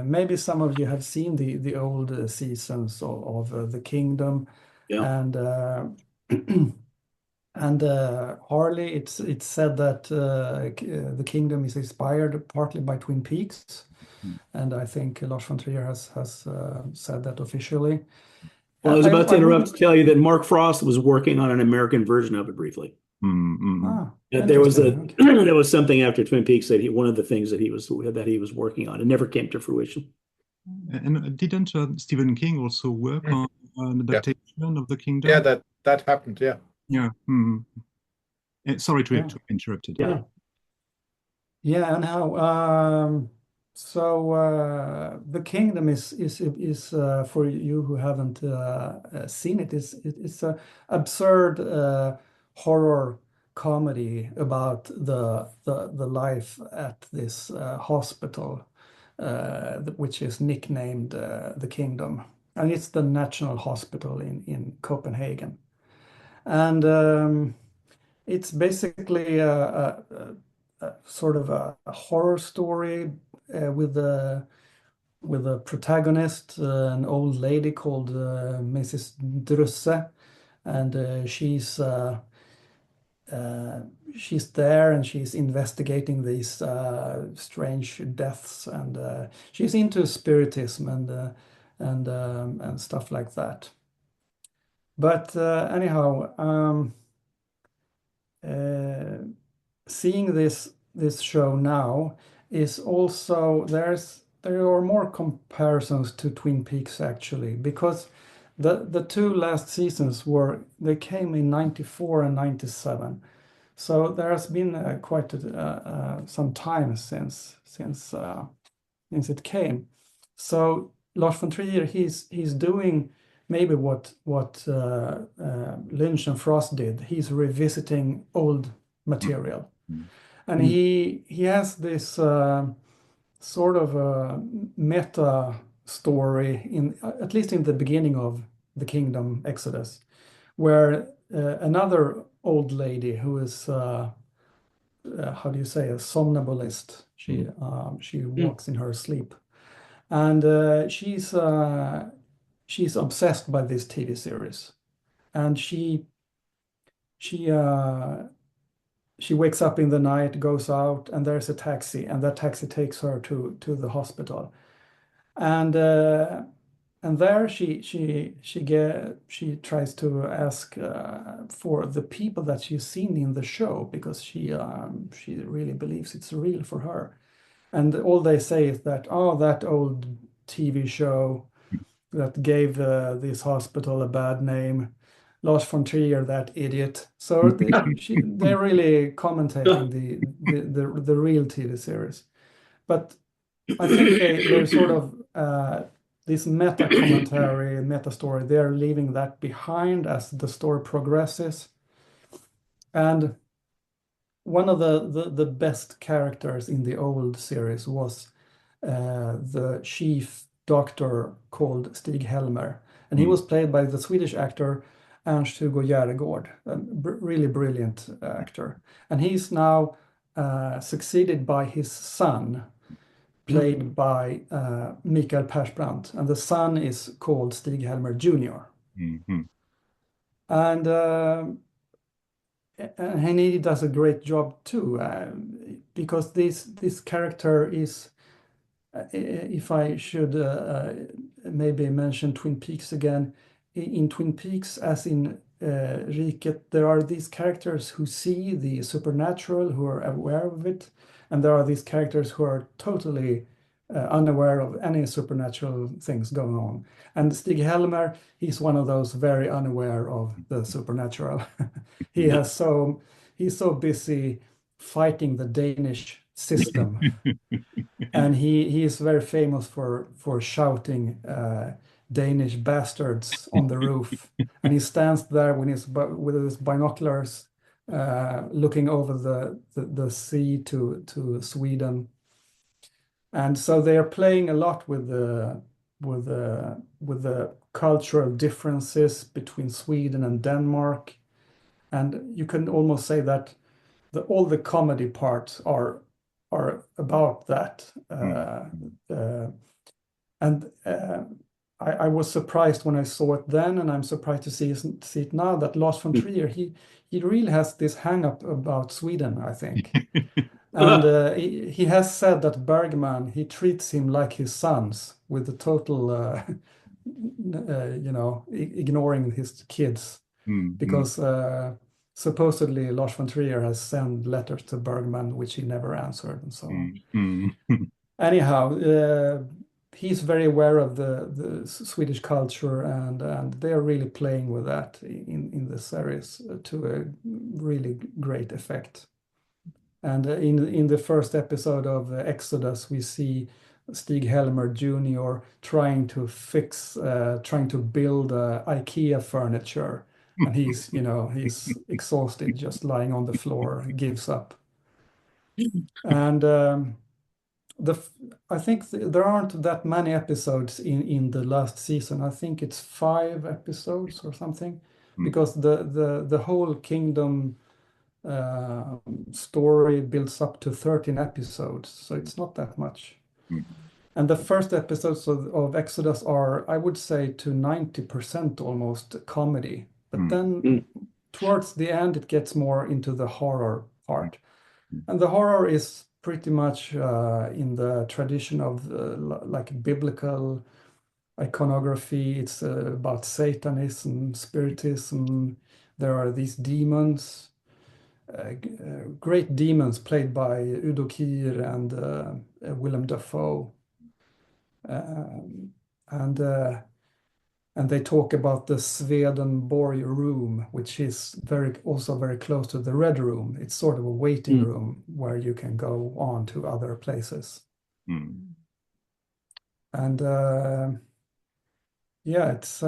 maybe some of you have seen the old seasons of The Kingdom, and Harley. It's said that The Kingdom is inspired partly by Twin Peaks, and I think Lars von Trier has said that officially. Well, I was about to interrupt to tell you that Mark Frost was working on an American version of it briefly. There was something after Twin Peaks that one of the things that he was working on. It never came to fruition. And didn't Stephen King also work an adaptation of the Kingdom? Yeah, that happened. Yeah. Yeah. Sorry to have interrupted. Yeah, and how so the Kingdom is for you who haven't seen it, it's a absurd horror comedy about the life at this hospital, which is nicknamed the Kingdom, and it's the National Hospital in Copenhagen, and it's basically a sort of a horror story with a protagonist, an old lady called Mrs. Drusse, and she's there and she's investigating these strange deaths, and she's into spiritism and stuff like that. But anyhow, seeing this show now is also there are more comparisons to Twin Peaks actually, because the two last seasons they came in 94 and 97, so there has been quite some time since it came. So Lars von Trier, he's doing maybe what Lynch and Frost did. He's revisiting old material. And he has this sort of a meta story at least in the beginning of the Kingdom Exodus, where another old lady who is how do you say, a somnambulist. She walks in her sleep, and she's obsessed by this TV series, and she wakes up in the night, goes out, and there's a taxi, and that taxi takes her to the hospital, and there she tries to ask for the people that she's seen in the show, because she really believes it's real for her, and all they say is that, oh, that old TV show that gave this hospital a bad name, Lars von Trier, that idiot. So they're really commentating the real TV series. But I think they're sort of this meta commentary, meta story, they're leaving that behind as the story progresses. And one of the best characters in the old series was the chief doctor called Stig-Helmer, and he was played by the Swedish actor Ernst-Hugo Järegård, a really brilliant actor, and he's now succeeded by his son, played by Mikael Persbrandt, and the son is called Stig-Helmer Jr. And he does a great job too, because this character is, if I should maybe mention Twin Peaks again, in Twin Peaks, as in Riket, there are these characters who see the supernatural, who are aware of it, and there are these characters who are totally unaware of any supernatural things going on. And Stig-Helmer, he's one of those very unaware of the supernatural. He's so busy fighting the Danish system, and he is very famous for shouting Danish bastards on the roof, and he stands there with his binoculars looking over the sea to Sweden, and so they are playing a lot with the cultural differences between Sweden and Denmark, and you can almost say that all the comedy parts are about that, and I was surprised when I saw it then, and I'm surprised to see it now, that Lars von Trier, he really has this hang-up about Sweden, I think. And he has said that Bergman, he treats him like his sons, with the total, ignoring his kids, because supposedly Lars von Trier has sent letters to Bergman, which he never answered, and so on. Anyhow, he's very aware of the Swedish culture, and they are really playing with that in the series to a really great effect. And in the first episode of Exodus, we see Stig-Helmer Jr. trying to build IKEA furniture, and he's exhausted, just lying on the floor, gives up. And I think there aren't that many episodes in the last season. I think it's 5 episodes or something, because the whole kingdom story builds up to 13 episodes, so it's not that much. And the first episodes of Exodus are, I would say, to 90% almost comedy. But then towards the end, it gets more into the horror part. And the horror is pretty much in the tradition of like biblical iconography. It's about Satanism, Spiritism. There are these demons, great demons played by Udo Kier and Willem Dafoe. And they talk about the Swedenborg room, which is also very close to the Red Room. It's sort of a waiting room where you can go on to other places. And yeah, it's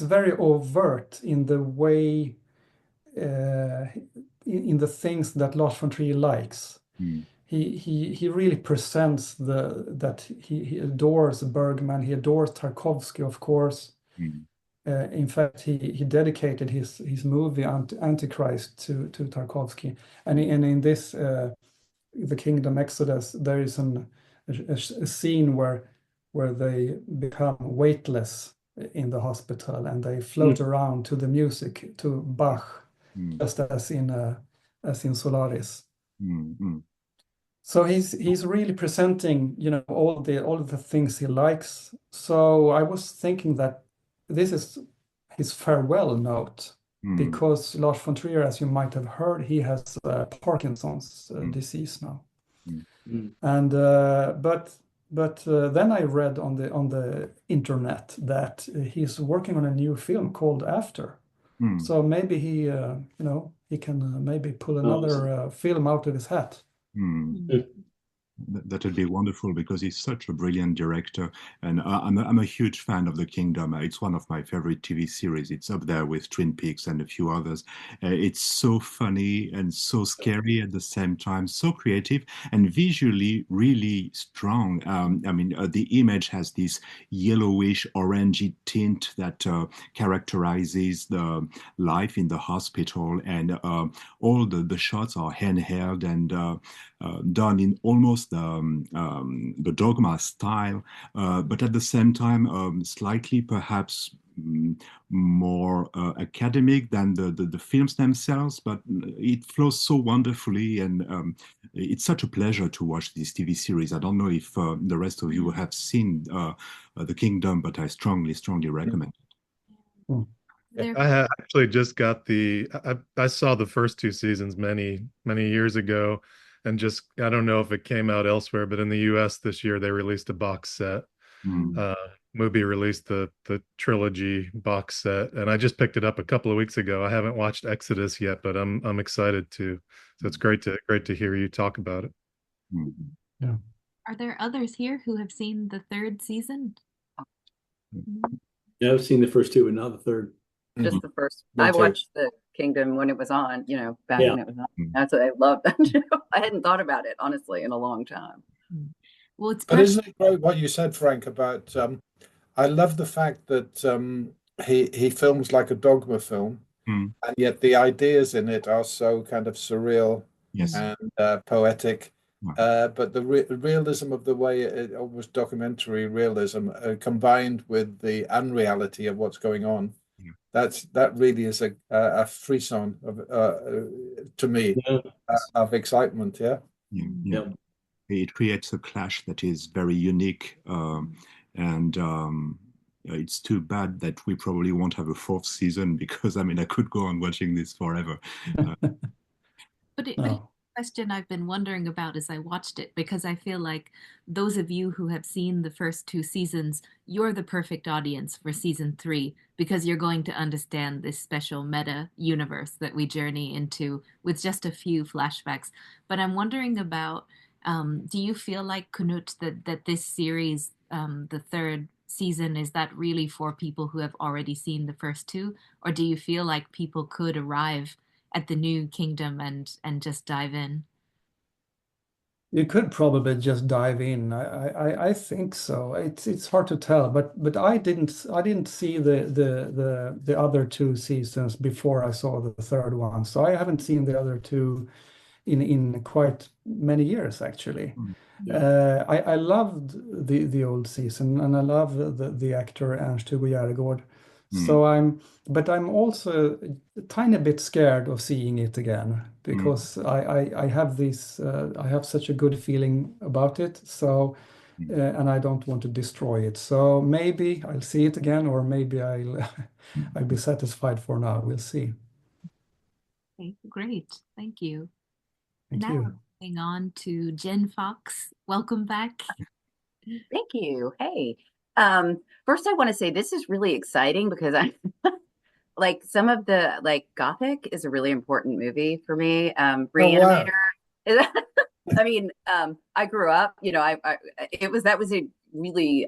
very overt in the way, in the things that Lars von Trier likes. He really presents that he adores Bergman, he adores Tarkovsky, of course. In fact, he dedicated his movie Antichrist to Tarkovsky, and in this The Kingdom Exodus, there is a scene where they become weightless in the hospital, and they float around to the music, to Bach, just as in Solaris. So he's really presenting, all of the things he likes. So I was thinking that this is his farewell note, because Lars von Trier, as you might have heard, he has Parkinson's disease now. And but then I read on the internet that he's working on a new film called After. So maybe he can maybe pull another film out of his hat. That would be wonderful, because he's such a brilliant director, and I'm a huge fan of The Kingdom. It's one of my favorite TV series. It's up there with Twin Peaks and a few others. It's so funny and so scary at the same time, so creative and visually really strong. The image has this yellowish, orangey tint that characterizes the life in the hospital, and all the shots are handheld and done in almost the Dogma style, but at the same time slightly perhaps more academic than the films themselves, but it flows so wonderfully, and it's such a pleasure to watch this TV series. I don't know if the rest of you have seen The Kingdom, but I strongly recommend it. I actually just got I saw the first 2 seasons many years ago, and just, I don't know if it came out elsewhere, but in the US this year they released a box set. Mubi released the trilogy box set, and I just picked it up a couple of weeks ago. I haven't watched Exodus yet, but I'm excited to. So it's great to hear you talk about it. Yeah. Are there others here who have seen the 3rd season? Yeah, I've seen the first 2 and now the 3rd. Just the first. I watched The Kingdom when it was on, back when it was on. That's what I loved that show. I hadn't thought about it, honestly, in a long time. Well, but isn't it great what you said, Frank, about I love the fact that he films like a Dogma film, and yet the ideas in it are so kind of surreal and poetic. But the realism of the way it almost documentary realism combined with the unreality of what's going on. That really is a frisson to me of excitement. Yeah. It creates a clash that is very unique, and it's too bad that we probably won't have a 4th season, because I could go on watching this forever. But question I've been wondering about as I watched it, because I feel like those of you who have seen the first 2 seasons, you're the perfect audience for season 3, because you're going to understand this special meta universe that we journey into with just a few flashbacks. But I'm wondering about, do you feel like, Knut, that this series, the third season, is that really for people who have already seen the first 2? Or do you feel like people could arrive at the new kingdom and just dive in? You could probably just dive in. I think so. It's hard to tell, but I didn't see the other 2 seasons before I saw the third one. So I haven't seen the other 2 in quite many years, actually. I loved the old season, and I love the actor Ernst Hugo Järegård. So I'm also a tiny bit scared of seeing it again, because I have this I have such a good feeling about it. So and I don't want to destroy it. So maybe I'll see it again, or maybe I'll be satisfied for now. We'll see. Okay, great. Thank you. Thank now you. Moving on to Jen Fawkes. Welcome back. Thank you. Hey. First I want to say this is really exciting because I like some of the Gothic is a really important movie for me. Reanimator. wow. I mean, I grew up, that was a really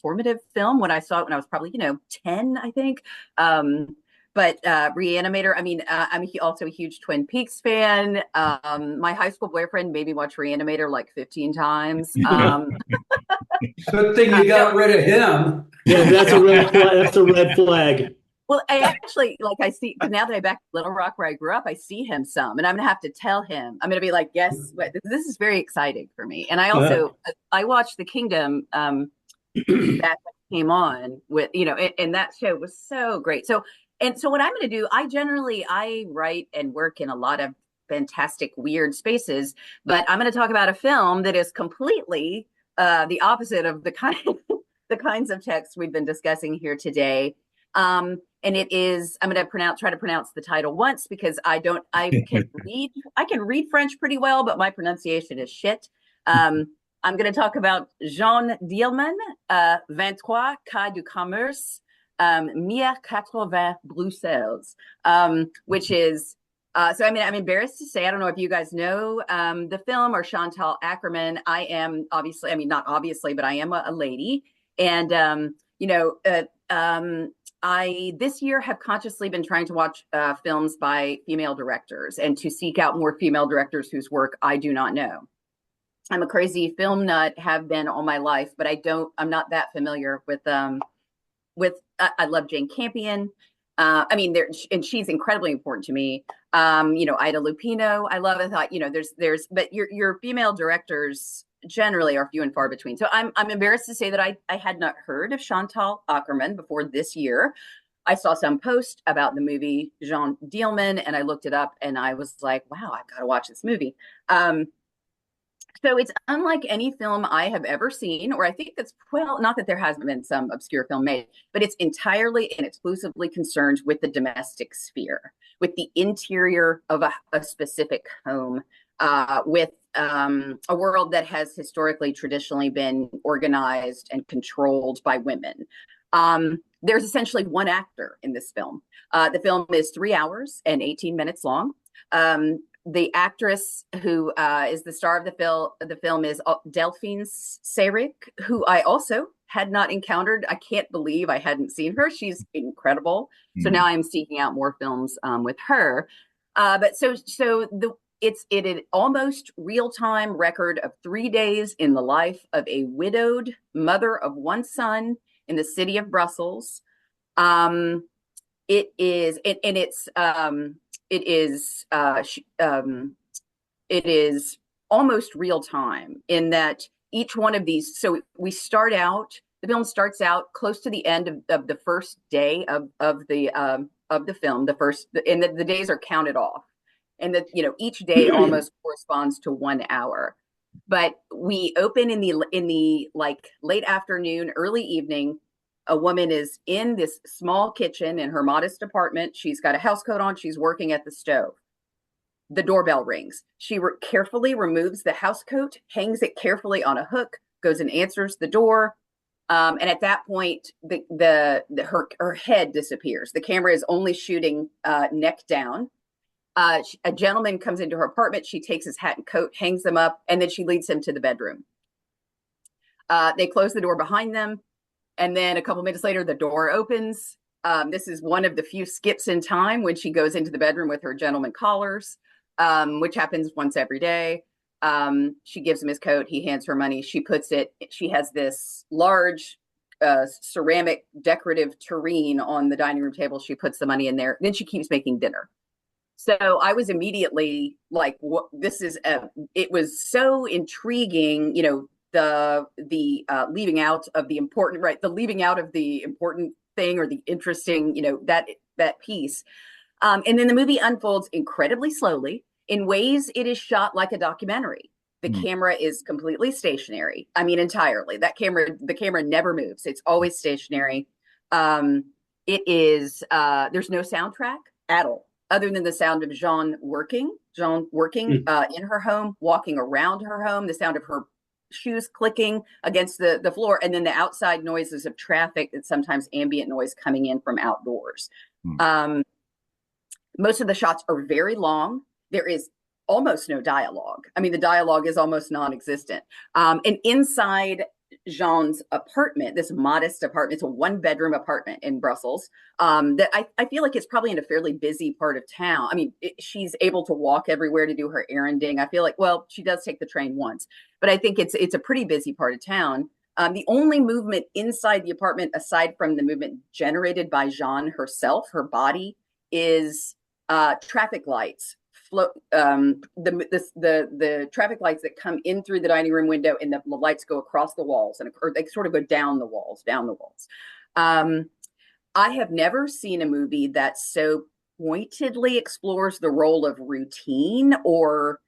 formative film when I saw it when I was probably, 10, I think. But Reanimator, I mean, I'm also a huge Twin Peaks fan. My high school boyfriend made me watch Reanimator like 15 times. Good thing you got rid of him. Yeah, that's a red flag. Well, I actually, I see, now that I'm back to Little Rock where I grew up, I see him some, and I'm going to have to tell him. I'm going to be like, yes, this is very exciting for me. And I also, I watched The Kingdom back when it came on with, and that show was so great. So what I'm going to do, I write and work in a lot of fantastic, weird spaces, but I'm going to talk about a film that is completely the opposite of the kinds of texts we've been discussing here today. And it is, I'm going to try to pronounce the title once because I can read French pretty well, but my pronunciation is shit. I'm going to talk about Jeanne Dielman, 23 Quai du Commerce, 1080 Bruxelles, which is, so I mean, I'm embarrassed to say, I don't know if you guys know the film or Chantal Ackerman. I am obviously, I mean, not obviously, but I am a lady. And, I this year have consciously been trying to watch films by female directors and to seek out more female directors whose work I do not know. I'm a crazy film nut, have been all my life, but I'm not that familiar with I love Jane Campion. I mean, and she's incredibly important to me. Ida Lupino, I love. I thought, but your female directors generally are few and far between. So I'm embarrassed to say that I had not heard of Chantal Ackerman before this year. I saw some post about the movie Jeanne Dielman, and I looked it up, and I was like, wow, I've got to watch this movie. So it's unlike any film I have ever seen, or I think that's, well, not that there hasn't been some obscure film made, but it's entirely and exclusively concerned with the domestic sphere, with the interior of a specific home, with a world that has historically, traditionally been organized and controlled by women. There's essentially one actor in this film. The film is 3 hours and 18 minutes long. The actress who is the star of the film is Delphine Seyrig, who I also had not encountered. I can't believe I hadn't seen her. She's incredible. So now I'm seeking out more films with her. But it's an almost real-time record of 3 days in the life of a widowed mother of one son in the city of Brussels. It is almost real time in that each one of these. So the film starts out close to the end of the first day of the film. The days are counted off, and each day almost corresponds to 1 hour. But we open in the late afternoon, early evening. A woman is in this small kitchen in her modest apartment. She's got a housecoat on. She's working at the stove. The doorbell rings. She carefully removes the housecoat, hangs it carefully on a hook, goes and answers the door. And at that point, her head disappears. The camera is only shooting neck down. A gentleman comes into her apartment. She takes his hat and coat, hangs them up, and then she leads him to the bedroom. They close the door behind them. And then a couple minutes later, the door opens. This is one of the few skips in time when she goes into the bedroom with her gentleman callers, which happens once every day. She gives him his coat. He hands her money. She has this large ceramic decorative tureen on the dining room table. She puts the money in there. Then she keeps making dinner. So I was immediately like, what, it was so intriguing, the leaving out of the important, right. The leaving out of the important thing or the interesting, that piece. And then the movie unfolds incredibly slowly. In ways, it is shot like a documentary. The camera is completely stationary. I mean, entirely. The camera never moves. It's always stationary. It is, there's no soundtrack at all, other than the sound of Jeanne working in her home, walking around her home, the sound of her shoes clicking against the floor, and then the outside noises of traffic, and sometimes ambient noise coming in from outdoors. Most of the shots are very long. There is almost no dialogue. I mean, the dialogue is almost non-existent. And inside Jeanne's apartment, this modest apartment, it's a 1-bedroom apartment in Brussels, that I feel like it's probably in a fairly busy part of town. I mean, she's able to walk everywhere to do her erranding. I feel like, well, she does take the train once, but I think it's a pretty busy part of town. The only movement inside the apartment, aside from the movement generated by Jeanne herself, her body, is traffic lights. The traffic lights that come in through the dining room window, and the lights go across the walls, or they sort of go down the walls. I have never seen a movie that so pointedly explores the role of routine, or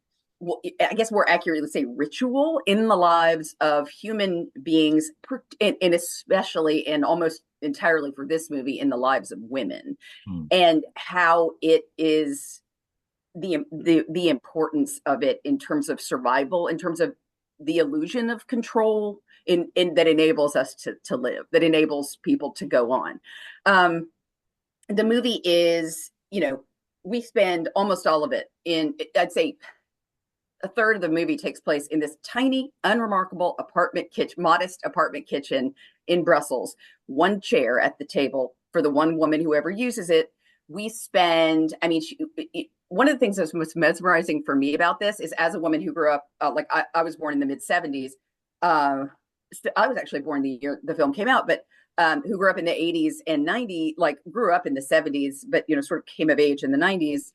I guess more accurately say ritual, in the lives of human beings, and especially and almost entirely for this movie, in the lives of women, and how it is the importance of it in terms of survival, in terms of the illusion of control in that enables us to live, that enables people to go on. The movie is, we spend almost all of it in, I'd say a third of the movie takes place in this tiny, unremarkable modest apartment kitchen in Brussels. 1 chair at the table for the one woman who ever uses it. We spend, one of the things that's most mesmerizing for me about this is, as a woman who grew up, I was born in the mid-70s. I was actually born the year the film came out, but who grew up in the 80s and 90s, grew up in the 70s, but, sort of came of age in the 90s,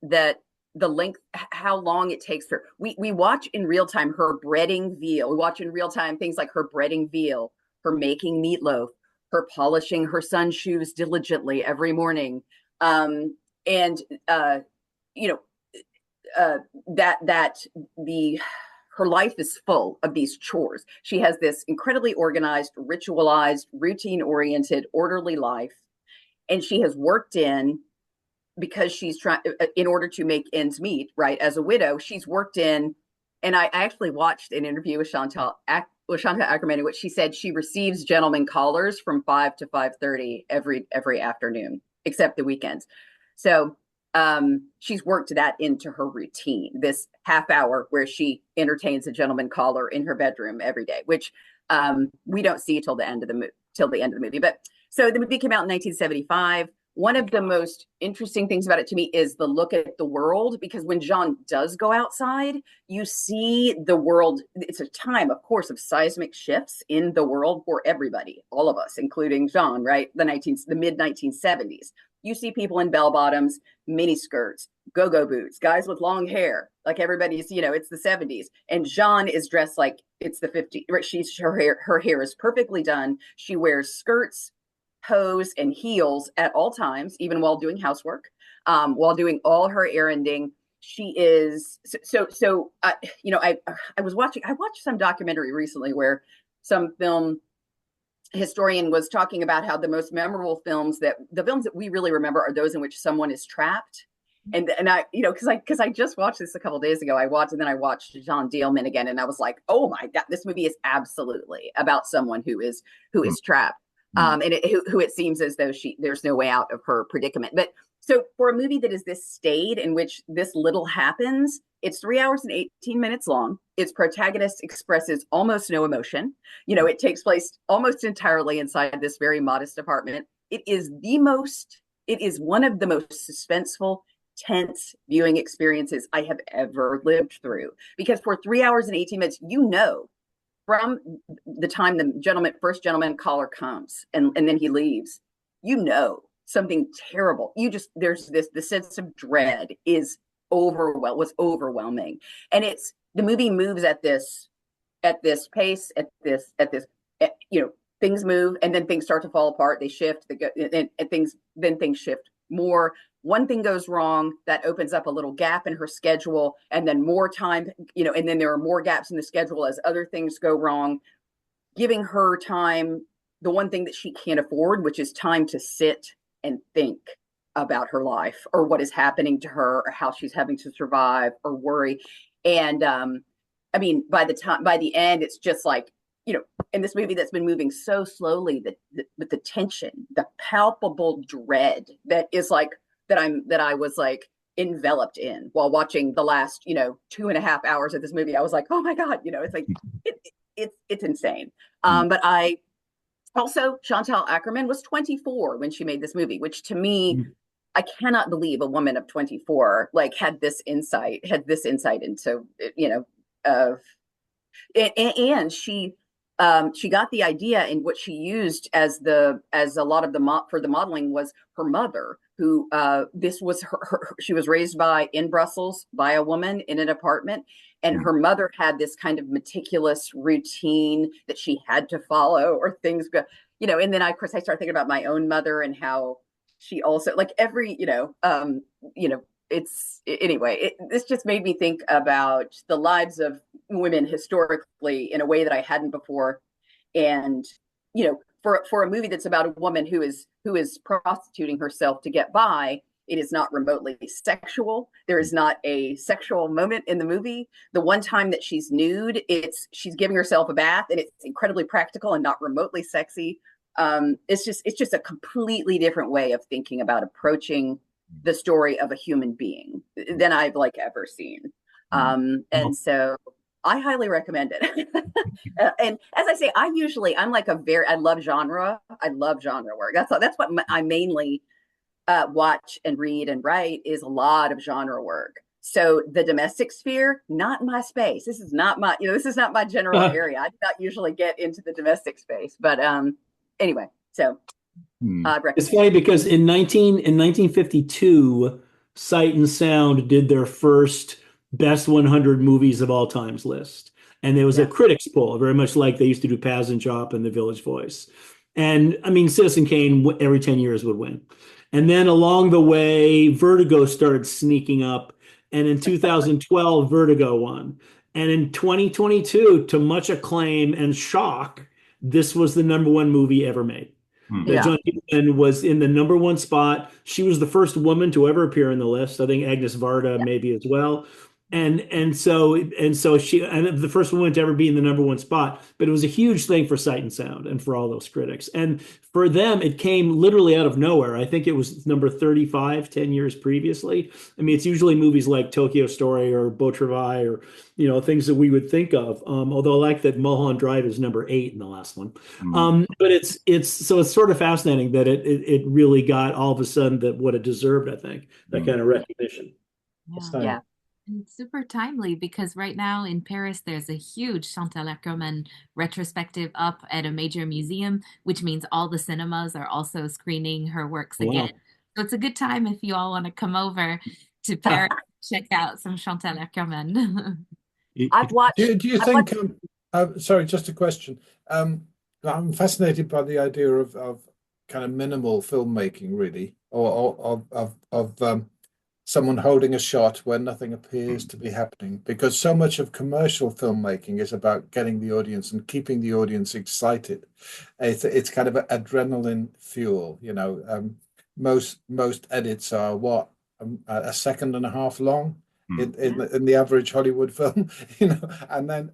that the length, how long it takes for, we watch in real time her breading veal. We watch in real time things like her breading veal, her making meatloaf, her polishing her son's shoes diligently every morning. Her life is full of these chores. She has this incredibly organized, ritualized, routine-oriented, orderly life. And she has worked in, because she's trying, in order to make ends meet, right? As a widow, she's worked in, and I actually watched an interview with Chantal Ackerman, in which she said she receives gentlemen callers from 5 to 5:30 every afternoon, except the weekends. So she's worked that into her routine, this half hour where she entertains a gentleman caller in her bedroom every day, which we don't see till the end of the movie. But so the movie came out in 1975. One of the most interesting things about it to me is the look at the world, because when Jeanne does go outside, you see the world. It's a time, of course, of seismic shifts in the world for everybody, all of us, including Jeanne, right? The mid 1970s. You see people in bell bottoms, mini skirts, go-go boots, guys with long hair, like everybody's, it's the 70s. And Jeanne is dressed like it's the 50s. Right? Her hair is perfectly done. She wears skirts, hose, and heels at all times, even while doing housework, while doing all her erranding. She is I watched some documentary recently where some film historian was talking about how the most memorable films, the films that we really remember, are those in which someone is trapped And I, you know, because I just watched this a couple days ago. I watched Jeanne Dielman again, and I was like, oh my God, this movie is absolutely about someone who is trapped, and who it seems as though there's no way out of her predicament. But so for a movie that is this staid, in which this little happens, it's 3 hours and 18 minutes long. Its protagonist expresses almost no emotion. You know, it takes place almost entirely inside this very modest apartment. It is one of the most suspenseful, tense viewing experiences I have ever lived through, because for 3 hours and 18 minutes, you know, from the time the first gentleman caller comes and then he leaves, you know, something terrible. There's the sense of dread was overwhelming. And the movie moves at this pace, you know, things move and then things start to fall apart. They shift, and things shift more. One thing goes wrong, that opens up a little gap in her schedule, and then more time, you know, and then there are more gaps in the schedule as other things go wrong, giving her time, the one thing that she can't afford, which is time to sit and think about her life or what is happening to her or how she's having to survive or worry. And I mean, by the end, it's just like, you know, in this movie that's been moving so slowly, with the tension, the palpable dread that is like, that I was like enveloped in while watching the last, you know, 2.5 hours of this movie. I was like, oh my God, you know, it's like, it's insane. But I also, Chantal Ackerman was 24 when she made this movie, which to me, I cannot believe a woman of 24 like had this insight into, you know, and she got the idea, and what she used as a lot of for the modeling was her mother, who this was her she was raised in Brussels by a woman in an apartment, and her mother had this kind of meticulous routine that she had to follow, or things go, you know. And then of course I started thinking about my own mother and how she also, like, every, you know, this just made me think about the lives of women historically in a way that I hadn't before. And, you know, for a movie that's about a woman who is prostituting herself to get by, it is not remotely sexual. There is not a sexual moment in the movie. The one time that she's nude, she's giving herself a bath, and it's incredibly practical and not remotely sexy. It's just a completely different way of thinking about approaching the story of a human being than I've like ever seen. And so I highly recommend it. And as I say, I'm like I love genre. I love genre work. That's what I mainly watch and read and write, is a lot of genre work. So the domestic sphere, not my space. This is not my general area. I do not usually get into the domestic space, but anyway, so it's funny because in 1952, Sight and Sound did their first best 100 movies of all times list. And there was a critics poll, very much like they used to do Paz and Chop and The Village Voice. And I mean, Citizen Kane every 10 years would win. And then along the way, Vertigo started sneaking up. And in 2012, Vertigo won. And in 2022, to much acclaim and shock, this was the #1 movie ever made. John Dielman was in the #1 spot. She was the first woman to ever appear in the list. I think Agnes Varda maybe as well. And so she, and the first woman to ever be in the #1 spot, but it was a huge thing for Sight and Sound and for all those critics. And for them, it came literally out of nowhere. I think it was number 35 10 years previously. I mean, it's usually movies like Tokyo Story or Beau Travail, or, you know, things that we would think of. Although I like that Mulholland Drive is number 8 in the last one. But it's sort of fascinating that it really got all of a sudden what it deserved, I think, that kind of recognition. Yeah. And it's super timely, because right now in Paris, there's a huge Chantal Ackerman retrospective up at a major museum, which means all the cinemas are also screening her works again. So it's a good time if you all want to come over to Paris, check out some Chantal Ackerman. I've watched. Do you think? Sorry, just a question. I'm fascinated by the idea of kind of minimal filmmaking, really, or of someone holding a shot where nothing appears to be happening, because so much of commercial filmmaking is about getting the audience and keeping the audience excited. It's kind of an adrenaline fuel, you know. Most edits are what a second and a half long in the average Hollywood film, and then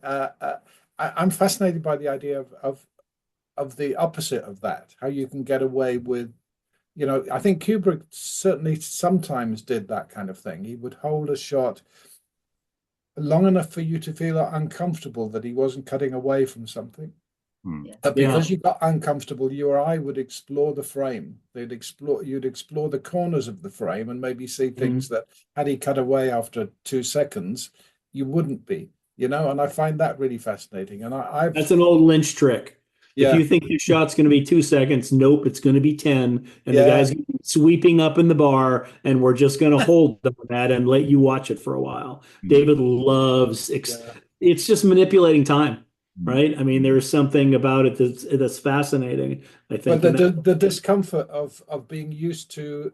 I'm fascinated by the idea of the opposite of that, how you can get away with, I think Kubrick certainly sometimes did that kind of thing. He would hold a shot long enough for you to feel uncomfortable that he wasn't cutting away from something. But because you got uncomfortable, your eye would explore the frame. You'd explore the corners of the frame and maybe see things that had he cut away after 2 seconds, you wouldn't be, and I find that really fascinating. And that's an old Lynch trick. If you think your shot's going to be 2 seconds, nope, it's going to be 10. And the guy's going to be sweeping up in the bar, and we're just going to hold that and let you watch it for a while. David loves it's just manipulating time, right? I mean, there's something about it that's fascinating, I think. But the discomfort of being used to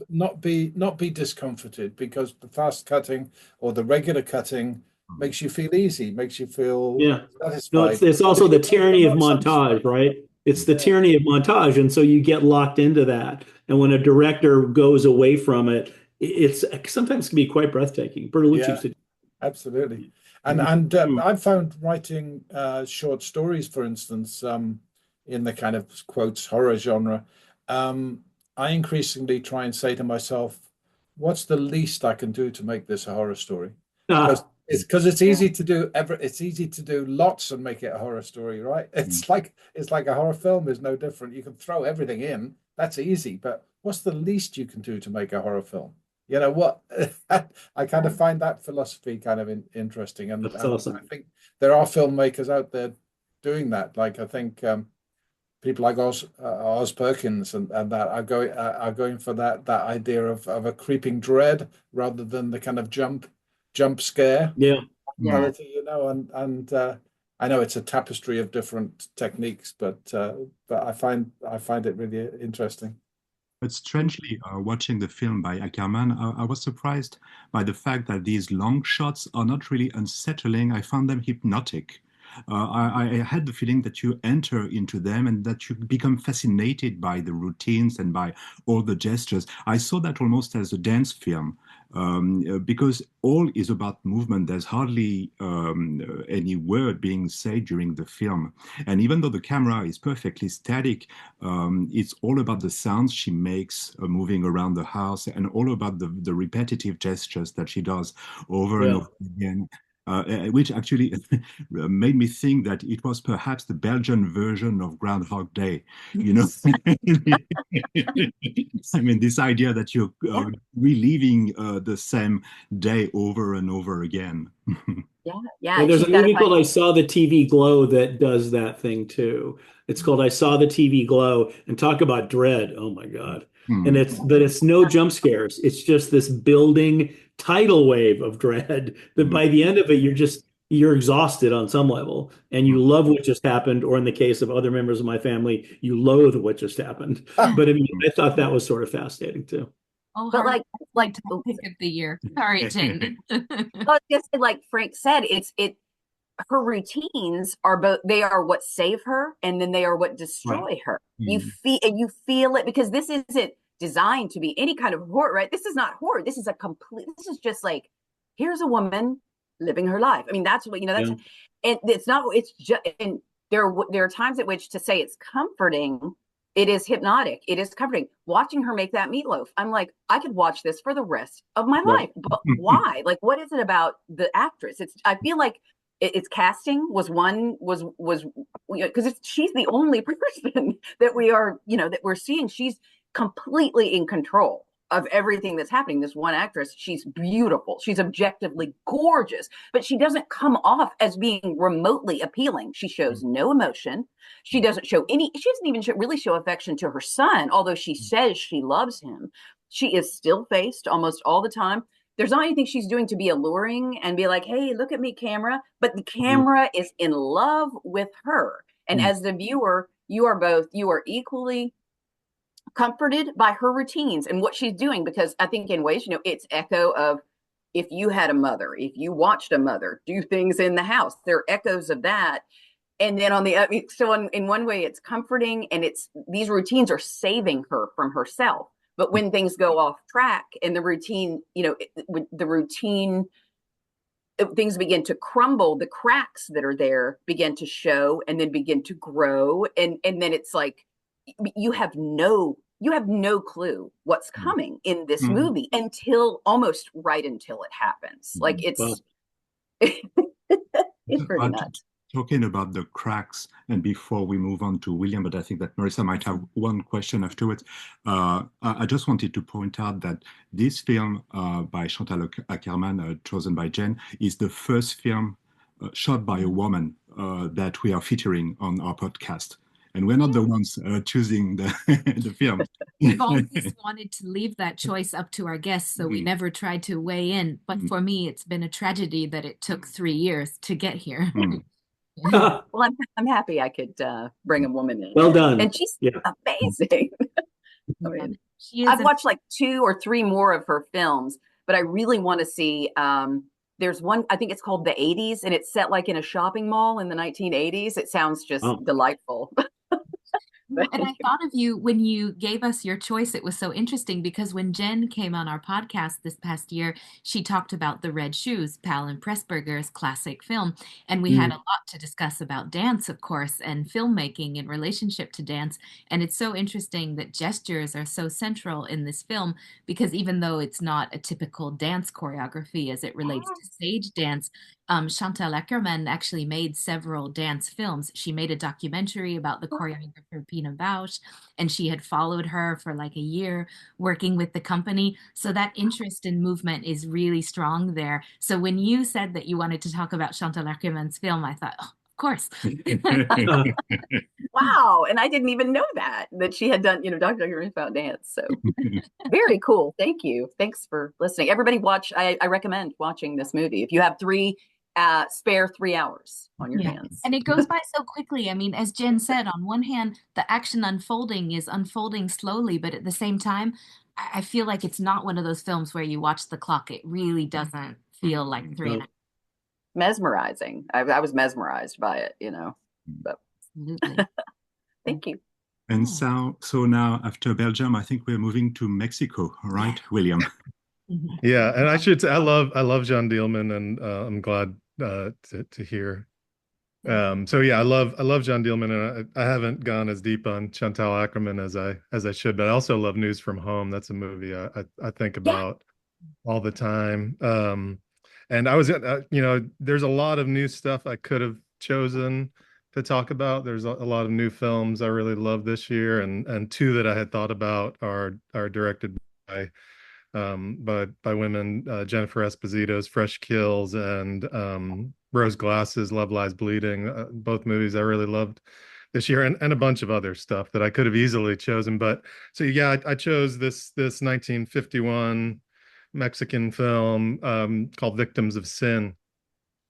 not be discomforted, because the fast cutting or the regular cutting makes you feel easy, makes you feel satisfied. No, it's also the tyranny of montage, right? It's the tyranny of montage, and so you get locked into that. And when a director goes away from it, it's sometimes can be quite breathtaking. Bertolucci used to do. Absolutely. And I've found writing short stories, for instance, in the kind of quotes horror genre, I increasingly try and say to myself, what's the least I can do to make this a horror story? Because it's easy to do it's easy to do lots and make it a horror story, right? It's like a horror film is no different. You can throw everything in, that's easy, but what's the least you can do to make a horror film? What I kind of find that philosophy kind of interesting, and awesome. I think there are filmmakers out there doing that. Like I think people like Oz Perkins and that are going for that idea of a creeping dread rather than the kind of jump scare. And I know it's a tapestry of different techniques, but I find it really interesting. But strangely, watching the film by Ackerman, I was surprised by the fact that these long shots are not really unsettling. I found them hypnotic. I had the feeling that you enter into them and that you become fascinated by the routines and by all the gestures. I saw that almost as a dance film, because all is about movement. There's hardly any word being said during the film. And even though the camera is perfectly static, it's all about the sounds she makes moving around the house, and all about the repetitive gestures that she does over and over again. Which actually made me think that it was perhaps the Belgian version of Groundhog Day, I mean, this idea that you're reliving the same day over and over again. There's a movie called I Saw the TV Glow that does that thing too. It's called I Saw the TV Glow, and talk about dread. Oh my God. And it's no jump scares. It's just this building tidal wave of dread that by the end of it, you're exhausted on some level, and you love what just happened, or in the case of other members of my family, you loathe what just happened. But I mean, I thought that was sort of fascinating too. Oh, but like to pick of the year. Sorry, Jeanne. I guess like Frank said, her routines they are what save her, and then they are what destroy her. You feel it, because this isn't designed to be any kind of horror, right? This is not horror. This is just like, here's a woman living her life. I mean, that's what, and it's not, it's just, and there are times at which to say it's comforting, it is hypnotic, it is comforting. Watching her make that meatloaf, I'm like, I could watch this for the rest of my life. But why? Like, what is it about the actress? I feel like its casting was because she's the only person that we are, that we're seeing. She's completely in control of everything that's happening. This one actress, she's beautiful. She's objectively gorgeous, but she doesn't come off as being remotely appealing. She shows no emotion. She doesn't even really show affection to her son, although she says she loves him. She is still faced almost all the time. There's not anything she's doing to be alluring and be like, hey, look at me, camera. But the camera is in love with her. And as the viewer, you are equally comforted by her routines and what she's doing, because I think in ways, it's echo of if you had a mother, if you watched a mother do things in the house, there are echoes of that. And then in one way it's comforting, and these routines are saving her from herself. But when things go off track and the routine, things begin to crumble, the cracks that are there begin to show and then begin to grow. And then it's like, you have no clue what's coming in this movie almost right until it happens. Like it's pretty nuts. Talking about the cracks, and before we move on to William, but I think that Marissa might have one question afterwards. I just wanted to point out that this film by Chantal Ackerman, chosen by Jeanne, is the first film shot by a woman that we are featuring on our podcast. And we're not the ones choosing the film. We've always wanted to leave that choice up to our guests, so we never tried to weigh in. But for me, it's been a tragedy that it took 3 years to get here. Well, I'm happy I could bring a woman in. Well done. And she's amazing. I mean, I've watched like 2 or 3 more of her films, but I really want to see. There's one, I think it's called The 80s, and it's set like in a shopping mall in the 1980s. It sounds just delightful. And I thought of you when you gave us your choice. It was so interesting because when Jen came on our podcast this past year, she talked about The Red Shoes, Palin Pressburger's classic film. And we had a lot to discuss about dance, of course, and filmmaking in relationship to dance. And it's so interesting that gestures are so central in this film because even though it's not a typical dance choreography as it relates to stage dance, Chantal Ackerman actually made several dance films. She made a documentary about the choreographer Pina Bausch, and she had followed her for like a year working with the company. So that interest in movement is really strong there. So when you said that you wanted to talk about Chantal Ackerman's film, I thought, oh, of course. Wow. And I didn't even know that she had done, documentaries about dance. So very cool. Thank you. Thanks for listening. Everybody watch. I recommend watching this movie. If you have spare 3 hours on your hands. And it goes by so quickly. I mean, as Jen said, on one hand, the action is unfolding slowly, but at the same time, I feel like it's not one of those films where you watch the clock. It really doesn't feel like 3 and a half. Mesmerizing. I was mesmerized by it, But absolutely. Thank you. And so now after Belgium, I think we're moving to Mexico, right, William? Yeah, and I love Jeanne Dielman, and I'm glad to hear. So yeah, I love Jeanne Dielman, and I haven't gone as deep on Chantal Ackerman as I should, but I also love News from Home. That's a movie I think about all the time. And I was there's a lot of new stuff I could have chosen to talk about. There's a lot of new films I really love this year, and 2 that I had thought about are directed by women, Jennifer Esposito's Fresh Kills and Rose Glass's Love Lies Bleeding, both movies I really loved this year, and a bunch of other stuff that I could have easily chosen. But so yeah, I chose this 1951 Mexican film called Victims of Sin,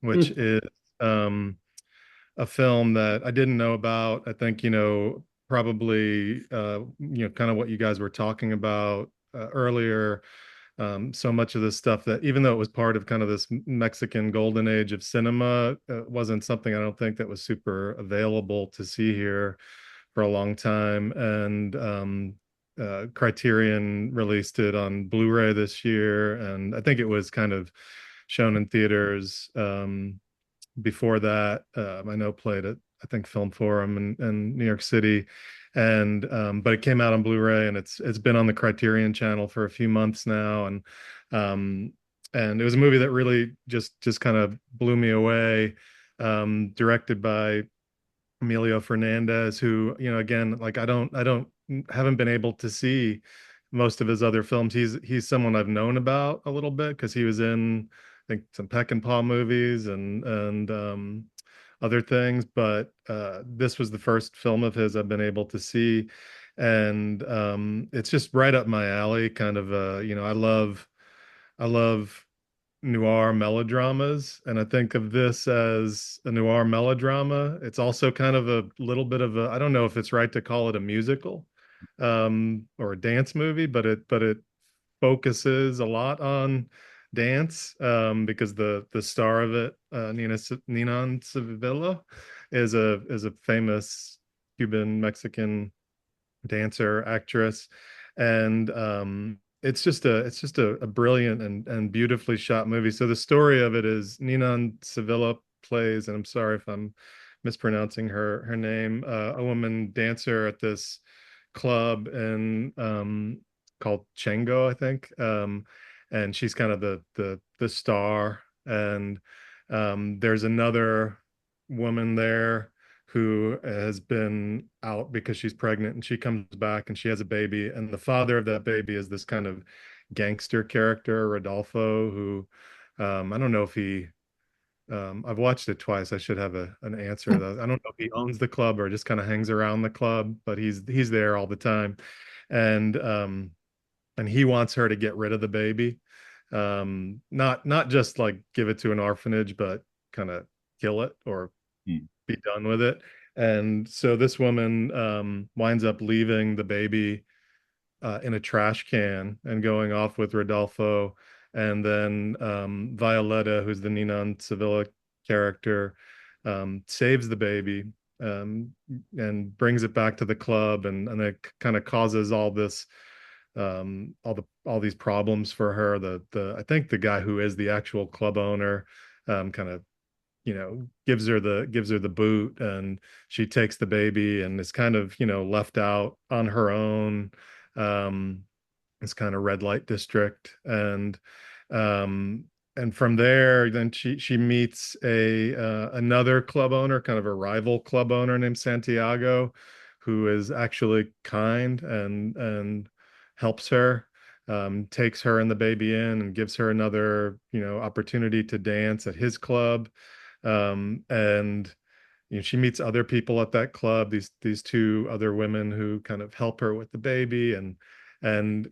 which is a film that I didn't know about. I think probably kind of what you guys were talking about earlier. So much of this stuff that, even though it was part of kind of this Mexican golden age of cinema, wasn't something I don't think that was super available to see here for a long time. And Criterion released it on Blu-ray this year, and I think it was kind of shown in theaters before that. I know played at, I think, Film Forum in New York City. And but it came out on Blu-ray, and it's been on the Criterion channel for a few months now, and it was a movie that really just kind of blew me away. Directed by Emilio Fernández, who again, like I haven't been able to see most of his other films. He's someone I've known about a little bit because he was in, I think, some Peck and Paw movies and other things, but this was the first film of his I've been able to see, and it's just right up my alley. Kind of, I love noir melodramas, and I think of this as a noir melodrama. It's also kind of a little bit of I don't know if it's right to call it a musical or a dance movie, but it focuses a lot on dance because the star of it, Ninan Sevilla, is a famous Cuban Mexican dancer, actress, and it's just a brilliant and beautifully shot movie. So the story of it is Ninan Sevilla plays, and I'm sorry if I'm mispronouncing her name, a woman dancer at this club in called Chengo, I think. And she's kind of the star. And there's another woman there who has been out because she's pregnant, and she comes back and she has a baby, and the father of that baby is this kind of gangster character, Rodolfo, who I don't know if he I've watched it twice. I should have an answer. I don't know if he owns the club or just kind of hangs around the club, but he's there all the time. And he wants her to get rid of the baby. Not just like give it to an orphanage, but kind of kill it or be done with it. And so this woman winds up leaving the baby in a trash can and going off with Rodolfo. And then Violetta, who's the Ninan Sevilla character, saves the baby and brings it back to the club, and it kind of causes all this all these problems for her. I think the guy who is the actual club owner kind of gives her the boot, and she takes the baby and is kind of left out on her own. It's kind of red light district, and from there then she meets another club owner, kind of a rival club owner named Santiago, who is actually kind and helps her, takes her and the baby in and gives her another opportunity to dance at his club. And she meets other people at that club, these two other women who kind of help her with the baby, and in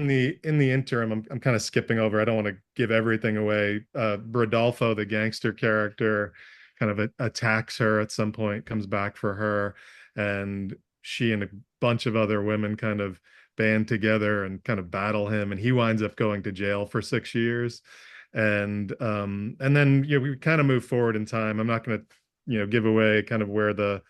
the interim, I'm kind of skipping over. I don't want to give everything away. Rodolfo, the gangster character, kind of attacks her at some point, comes back for her, and she and a bunch of other women kind of band together and kind of battle him, and he winds up going to jail for 6 years. And then we kind of move forward in time. I'm not going to give away kind of where the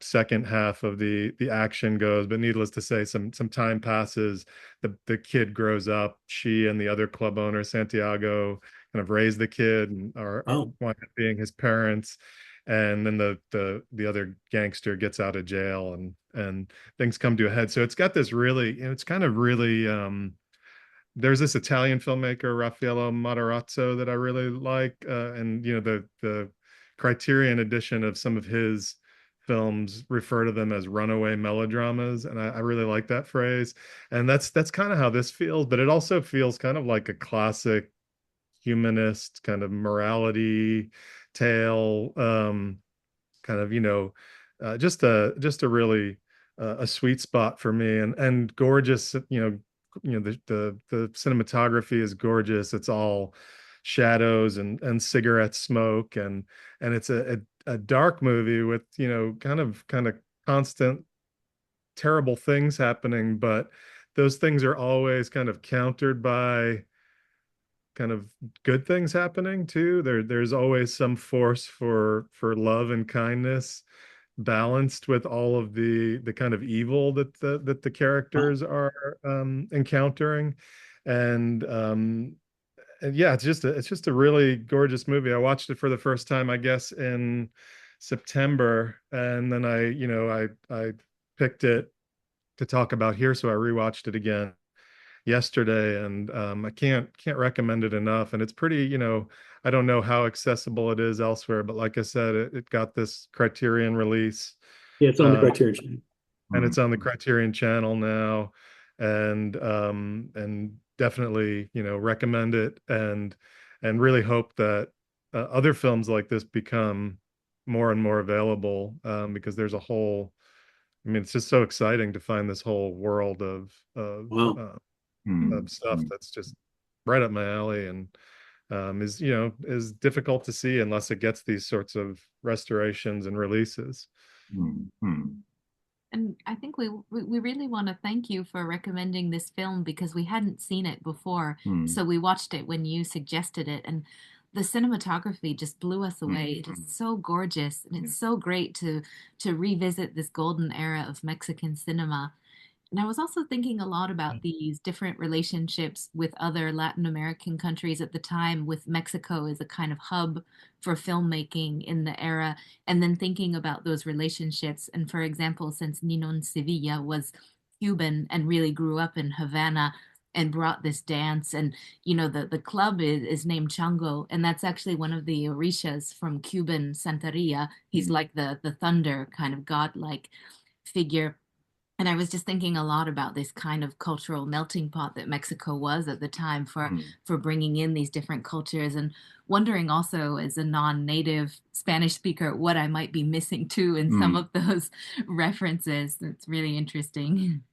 second half of the action goes, but needless to say, some time passes. The kid grows up. She and the other club owner Santiago kind of raise the kid and are wind up being his parents. And then the other gangster gets out of jail, and things come to a head. So it's got this really, it's kind of really there's this Italian filmmaker, Raffaello Matarazzo, that I really like. And the Criterion edition of some of his films refer to them as runaway melodramas. And I really like that phrase. And that's kind of how this feels, but it also feels kind of like a classic humanist kind of morality tale, kind of, just a really a sweet spot for me, and gorgeous. The cinematography is gorgeous. It's all shadows and cigarette smoke, and it's a dark movie with kind of constant terrible things happening, but those things are always kind of countered by kind of good things happening too. There's always some force for love and kindness, balanced with all of the kind of evil that the characters are encountering. And yeah, it's just a really gorgeous movie. I watched it for the first time, I guess, in September, and then I picked it to talk about here, so I rewatched it again yesterday, and I can't recommend it enough. And it's pretty, I don't know how accessible it is elsewhere, but like I said, it got this Criterion release. Yeah, it's on the Criterion channel. And it's on the Criterion channel now, and definitely recommend it, and really hope that other films like this become more and more available, because there's a whole, it's just so exciting to find this whole world of stuff that's just right up my alley, and is difficult to see unless it gets these sorts of restorations and releases. And I think we really want to thank you for recommending this film, because we hadn't seen it before. So we watched it when you suggested it, and the cinematography just blew us away. It is so gorgeous, and it's so great to revisit this golden era of Mexican cinema. And I was also thinking a lot about these different relationships with other Latin American countries at the time, with Mexico as a kind of hub for filmmaking in the era, and then thinking about those relationships. And for example, since Ninon Sevilla was Cuban and really grew up in Havana and brought this dance, and the club is named Chango, and that's actually one of the orishas from Cuban Santeria. He's like the thunder kind of godlike figure. And I was just thinking a lot about this kind of cultural melting pot that Mexico was at the time for bringing in these different cultures, and wondering also, as a non-native Spanish speaker, what I might be missing too in some of those references. It's really interesting.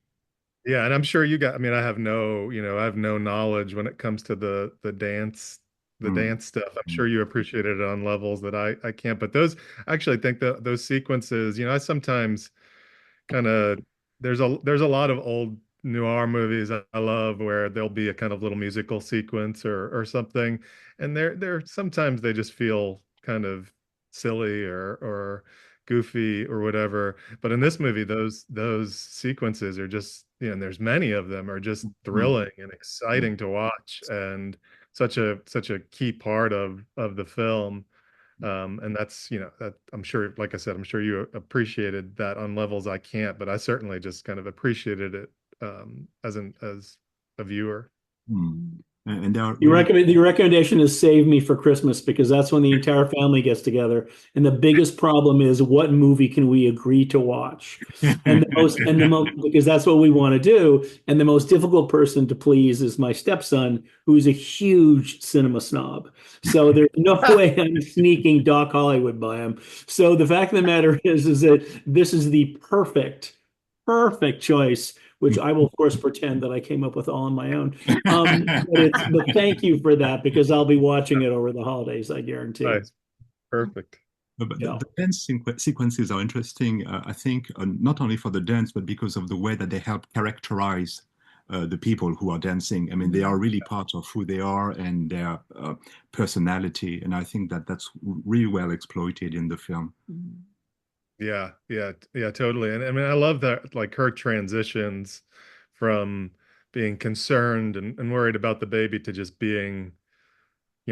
Yeah, and I'm sure I have no knowledge when it comes to the dance stuff. I'm sure you appreciate it on levels that I can't. But I actually think that those sequences, I sometimes kind of there's a lot of old noir movies I love where there'll be a kind of little musical sequence or something, and they're sometimes they just feel kind of silly or goofy or whatever. But in this movie, those sequences are just, and there's many of them, are just thrilling and exciting to watch, and such a key part of the film. And that's, that I'm sure, like I said, I'm sure you appreciated that on levels I can't, but I certainly just kind of appreciated it as a viewer. And the recommendation is Save Me for Christmas, because that's when the entire family gets together, and the biggest problem is, what movie can we agree to watch? Because that's what we want to do. And the most difficult person to please is my stepson, who's a huge cinema snob. So there's no way I'm sneaking Doc Hollywood by him. So the fact of the matter is that this is the perfect choice, which I will, of course, pretend that I came up with all on my own. But thank you for that, because I'll be watching it over the holidays, I guarantee. Nice. Perfect. But the dance sequences are interesting, I think, not only for the dance, but because of the way that they help characterize the people who are dancing. I mean, they are really part of who they are and their personality. And I think that that's really well exploited in the film. Yeah, totally. And I mean, I love that, like, her transitions from being concerned and worried about the baby to just being,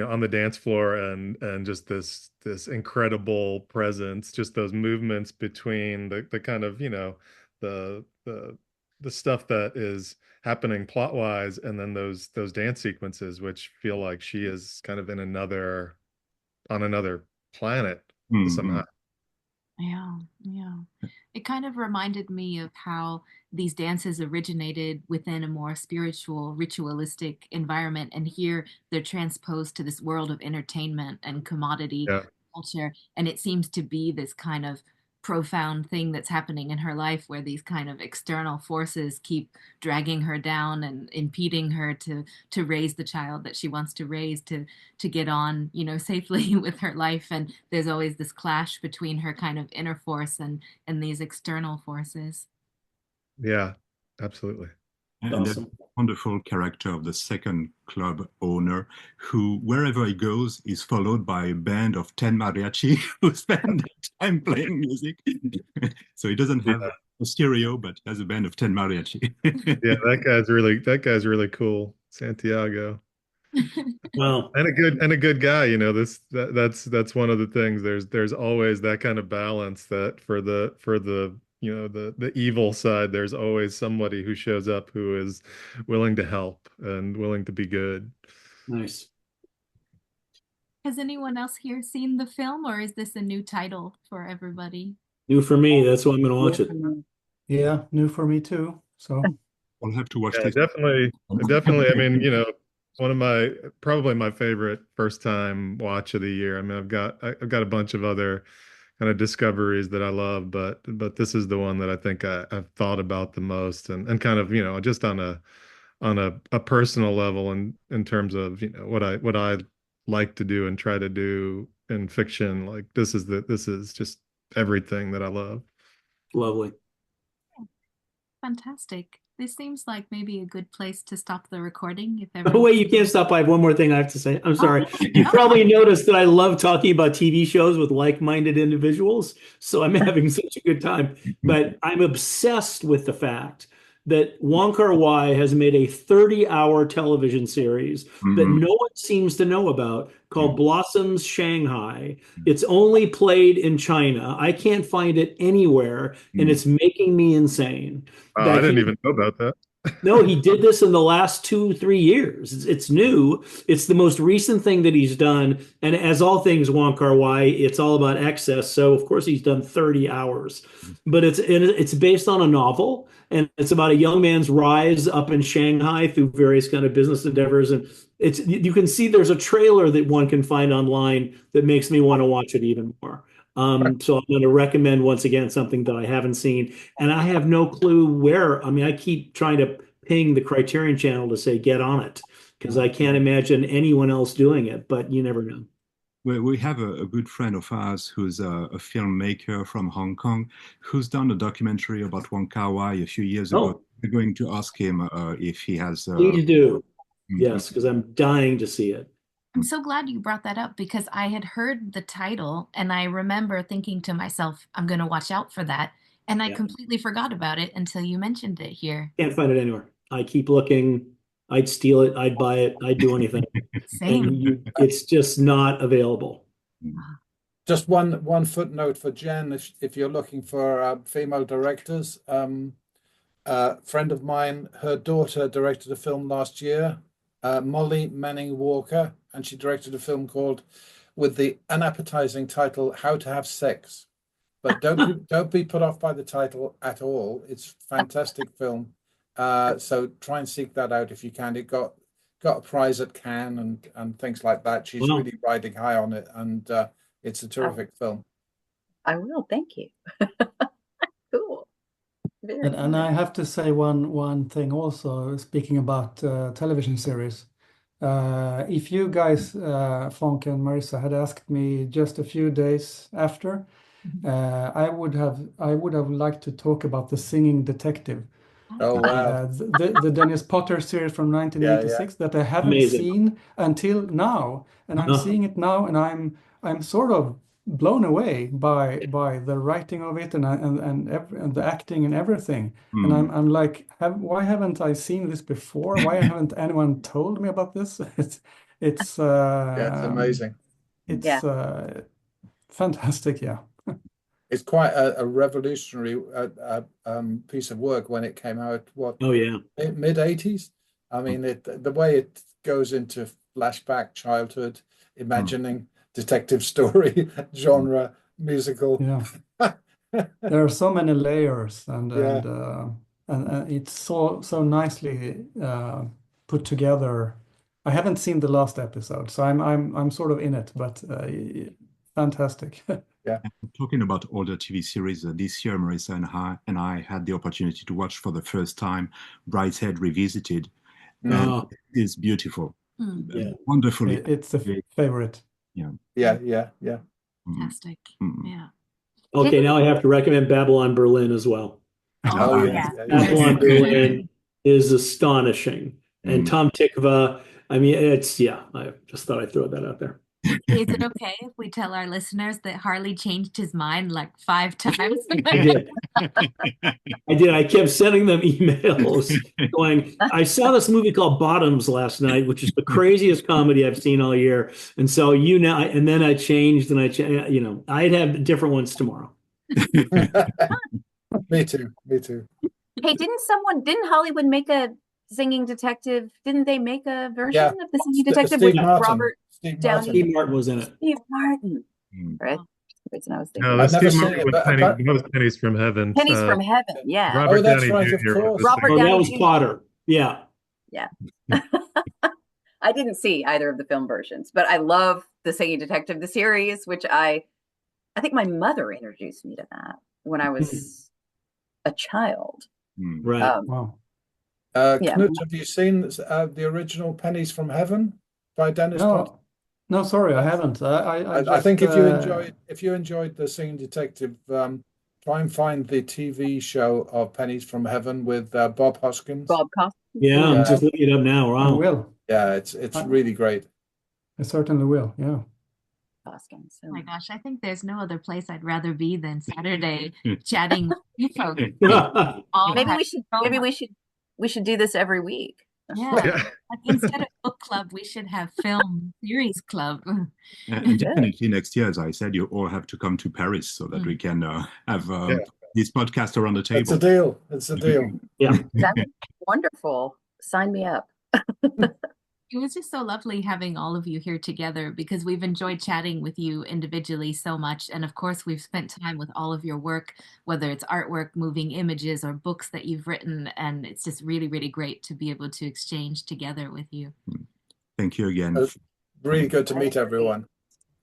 on the dance floor and just this incredible presence, just those movements between the kind of, the stuff that is happening plot wise, and then those dance sequences, which feel like she is kind of on another planet somehow. Yeah. It kind of reminded me of how these dances originated within a more spiritual, ritualistic environment, and here they're transposed to this world of entertainment and commodity culture. And it seems to be this kind of profound thing that's happening in her life, where these kind of external forces keep dragging her down and impeding her to raise the child that she wants to raise, to get on, safely with her life. And there's always this clash between her kind of inner force and these external forces. Yeah, absolutely. And awesome. The wonderful character of the second club owner, who, wherever he goes, is followed by a band of 10 mariachi who spend their time playing music. So he doesn't have a stereo, but he has a band of 10 mariachi. Yeah, that guy's really cool, Santiago. Well, and a good guy. That's one of the things. There's always that kind of balance, that for the the evil side, there's always somebody who shows up who is willing to help and willing to be good. Nice. Has anyone else here seen the film, or is this a new title for everybody? New for me. That's why I'm going to watch it. Yeah, new for me too. So I'll have to watch this. Definitely. I mean, one of probably my favorite first time watch of the year. I mean, I've got a bunch of other kind of discoveries that I love, but this is the one that I think I've thought about the most, and kind of, just on a personal level, and in terms of, what I like to do and try to do in fiction. Like, this is just everything that I love. Lovely. Fantastic. This seems like maybe a good place to stop the recording. Oh, wait, you can't stop. I have one more thing I have to say. I'm sorry. You probably noticed that I love talking about TV shows with like-minded individuals, so I'm having such a good time. But I'm obsessed with the fact that Wong Kar-wai has made a 30-hour television series that no one seems to know about called Blossoms Shanghai. It's only played in China. I can't find it anywhere, and it's making me insane. I didn't even know about that. No, he did this in the last 2-3 years. It's new. It's the most recent thing that he's done. And as all things Wong Kar-wai, it's all about excess. So of course he's done 30 hours. But it's based on a novel, and it's about a young man's rise up in Shanghai through various kind of business endeavors. And you can see there's a trailer that one can find online that makes me want to watch it even more. So I'm going to recommend once again something that I haven't seen, and I have no clue where. I mean, I keep trying to ping the Criterion Channel to say get on it, because I can't imagine anyone else doing it, but you never know. We have a good friend of ours who's a filmmaker from Hong Kong who's done a documentary about Wong Kar-wai a few years ago. We're going to ask him if he has. Please do. Yes, because I'm dying to see it. I'm so glad you brought that up, because I had heard the title and I remember thinking to myself, I'm going to watch out for that. And I completely forgot about it until you mentioned it here. Can't find it anywhere. I keep looking. I'd steal it. I'd buy it. I'd do anything. Same. It's just not available. Just one footnote for Jeanne, if you're looking for female directors. A friend of mine, her daughter directed a film last year, Molly Manning Walker, and she directed a film called, with the unappetizing title, How to Have Sex. But don't be put off by the title at all. It's a fantastic film. So try and seek that out if you can. It got a prize at Cannes and things like that. She's really riding high on it, and it's a terrific film. I will. Thank you. Cool. And I have to say one thing also, speaking about television series. If you guys, Fonk and Marissa, had asked me just a few days after, I would have liked to talk about The Singing Detective. Oh wow! The Dennis Potter series from 1986 that I haven't seen until now, and I'm seeing it now, and I'm sort of blown away by the writing of it and the acting and everything. And I'm like, why haven't I seen this before? Why haven't anyone told me about this? It's amazing. It's fantastic. Yeah. It's quite a revolutionary piece of work when it came out. Mid 80s. I mean, the way it goes into flashback, childhood, imagining, detective story, genre, musical. Yeah, there are so many layers, and it's so nicely put together. I haven't seen the last episode, so I'm sort of in it, but fantastic. Yeah. Talking about older TV series, this year Marissa and I had the opportunity to watch for the first time Brideshead Revisited. It's beautiful. Wonderfully. It's a favorite. Yeah. Fantastic. Yeah. Okay, now I have to recommend Babylon Berlin as well. Babylon Berlin is astonishing. And Tom Tikva, I mean, I just thought I'd throw that out there. Is it okay if we tell our listeners that Harley changed his mind like 5 times? I did. I kept sending them emails going, I saw this movie called Bottoms last night, which is the craziest comedy I've seen all year. And so and then I changed, and I'd have different ones tomorrow. Me too. Hey, didn't Hollywood make a Singing Detective? Didn't they make a version of the Singing Detective with Robert Downey? Steve Martin was in it. Steve Martin, right? No, that's Steve Martin with Pennies from Heaven. Pennies from Heaven, yeah. Robert Downey right, Jr. of course. That was Potter. Yeah. I didn't see either of the film versions, but I love the Singing Detective, the series, which I think my mother introduced me to that when I was a child. Right. Wow. Knut, have you seen the original Pennies from Heaven by Dennis Potter? No, sorry, I haven't. I think if you enjoyed the Singing Detective, try and find the TV show of Pennies from Heaven with Bob Hoskins. Bob Hoskins. Yeah, I'm just looking it up now. Wow. I will. Yeah, it's really great. I certainly will. Yeah. Boston. So. Oh my gosh, I think there's no other place I'd rather be than Saturday chatting with you folks. We should do this every week. Yeah. Like instead of book club, we should have film series club. And definitely next year, as I said, you all have to come to Paris so that we can have this podcast around the table. It's a deal. Yeah. That's wonderful. Sign me up. It was just so lovely having all of you here together because we've enjoyed chatting with you individually so much. And of course, we've spent time with all of your work, whether it's artwork, moving images, or books that you've written. And it's just really, really great to be able to exchange together with you. Thank you again. Really good to meet everyone.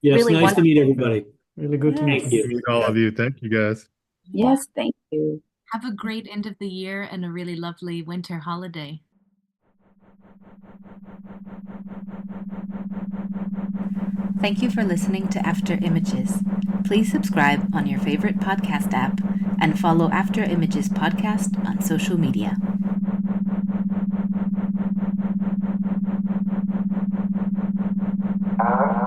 Yes, really nice to meet everybody. Really good to meet you. Thank you, all of you. Thank you, guys. Yes, thank you. Have a great end of the year and a really lovely winter holiday. Thank you for listening to After Images. Please subscribe on your favorite podcast app and follow After Images podcast on social media. After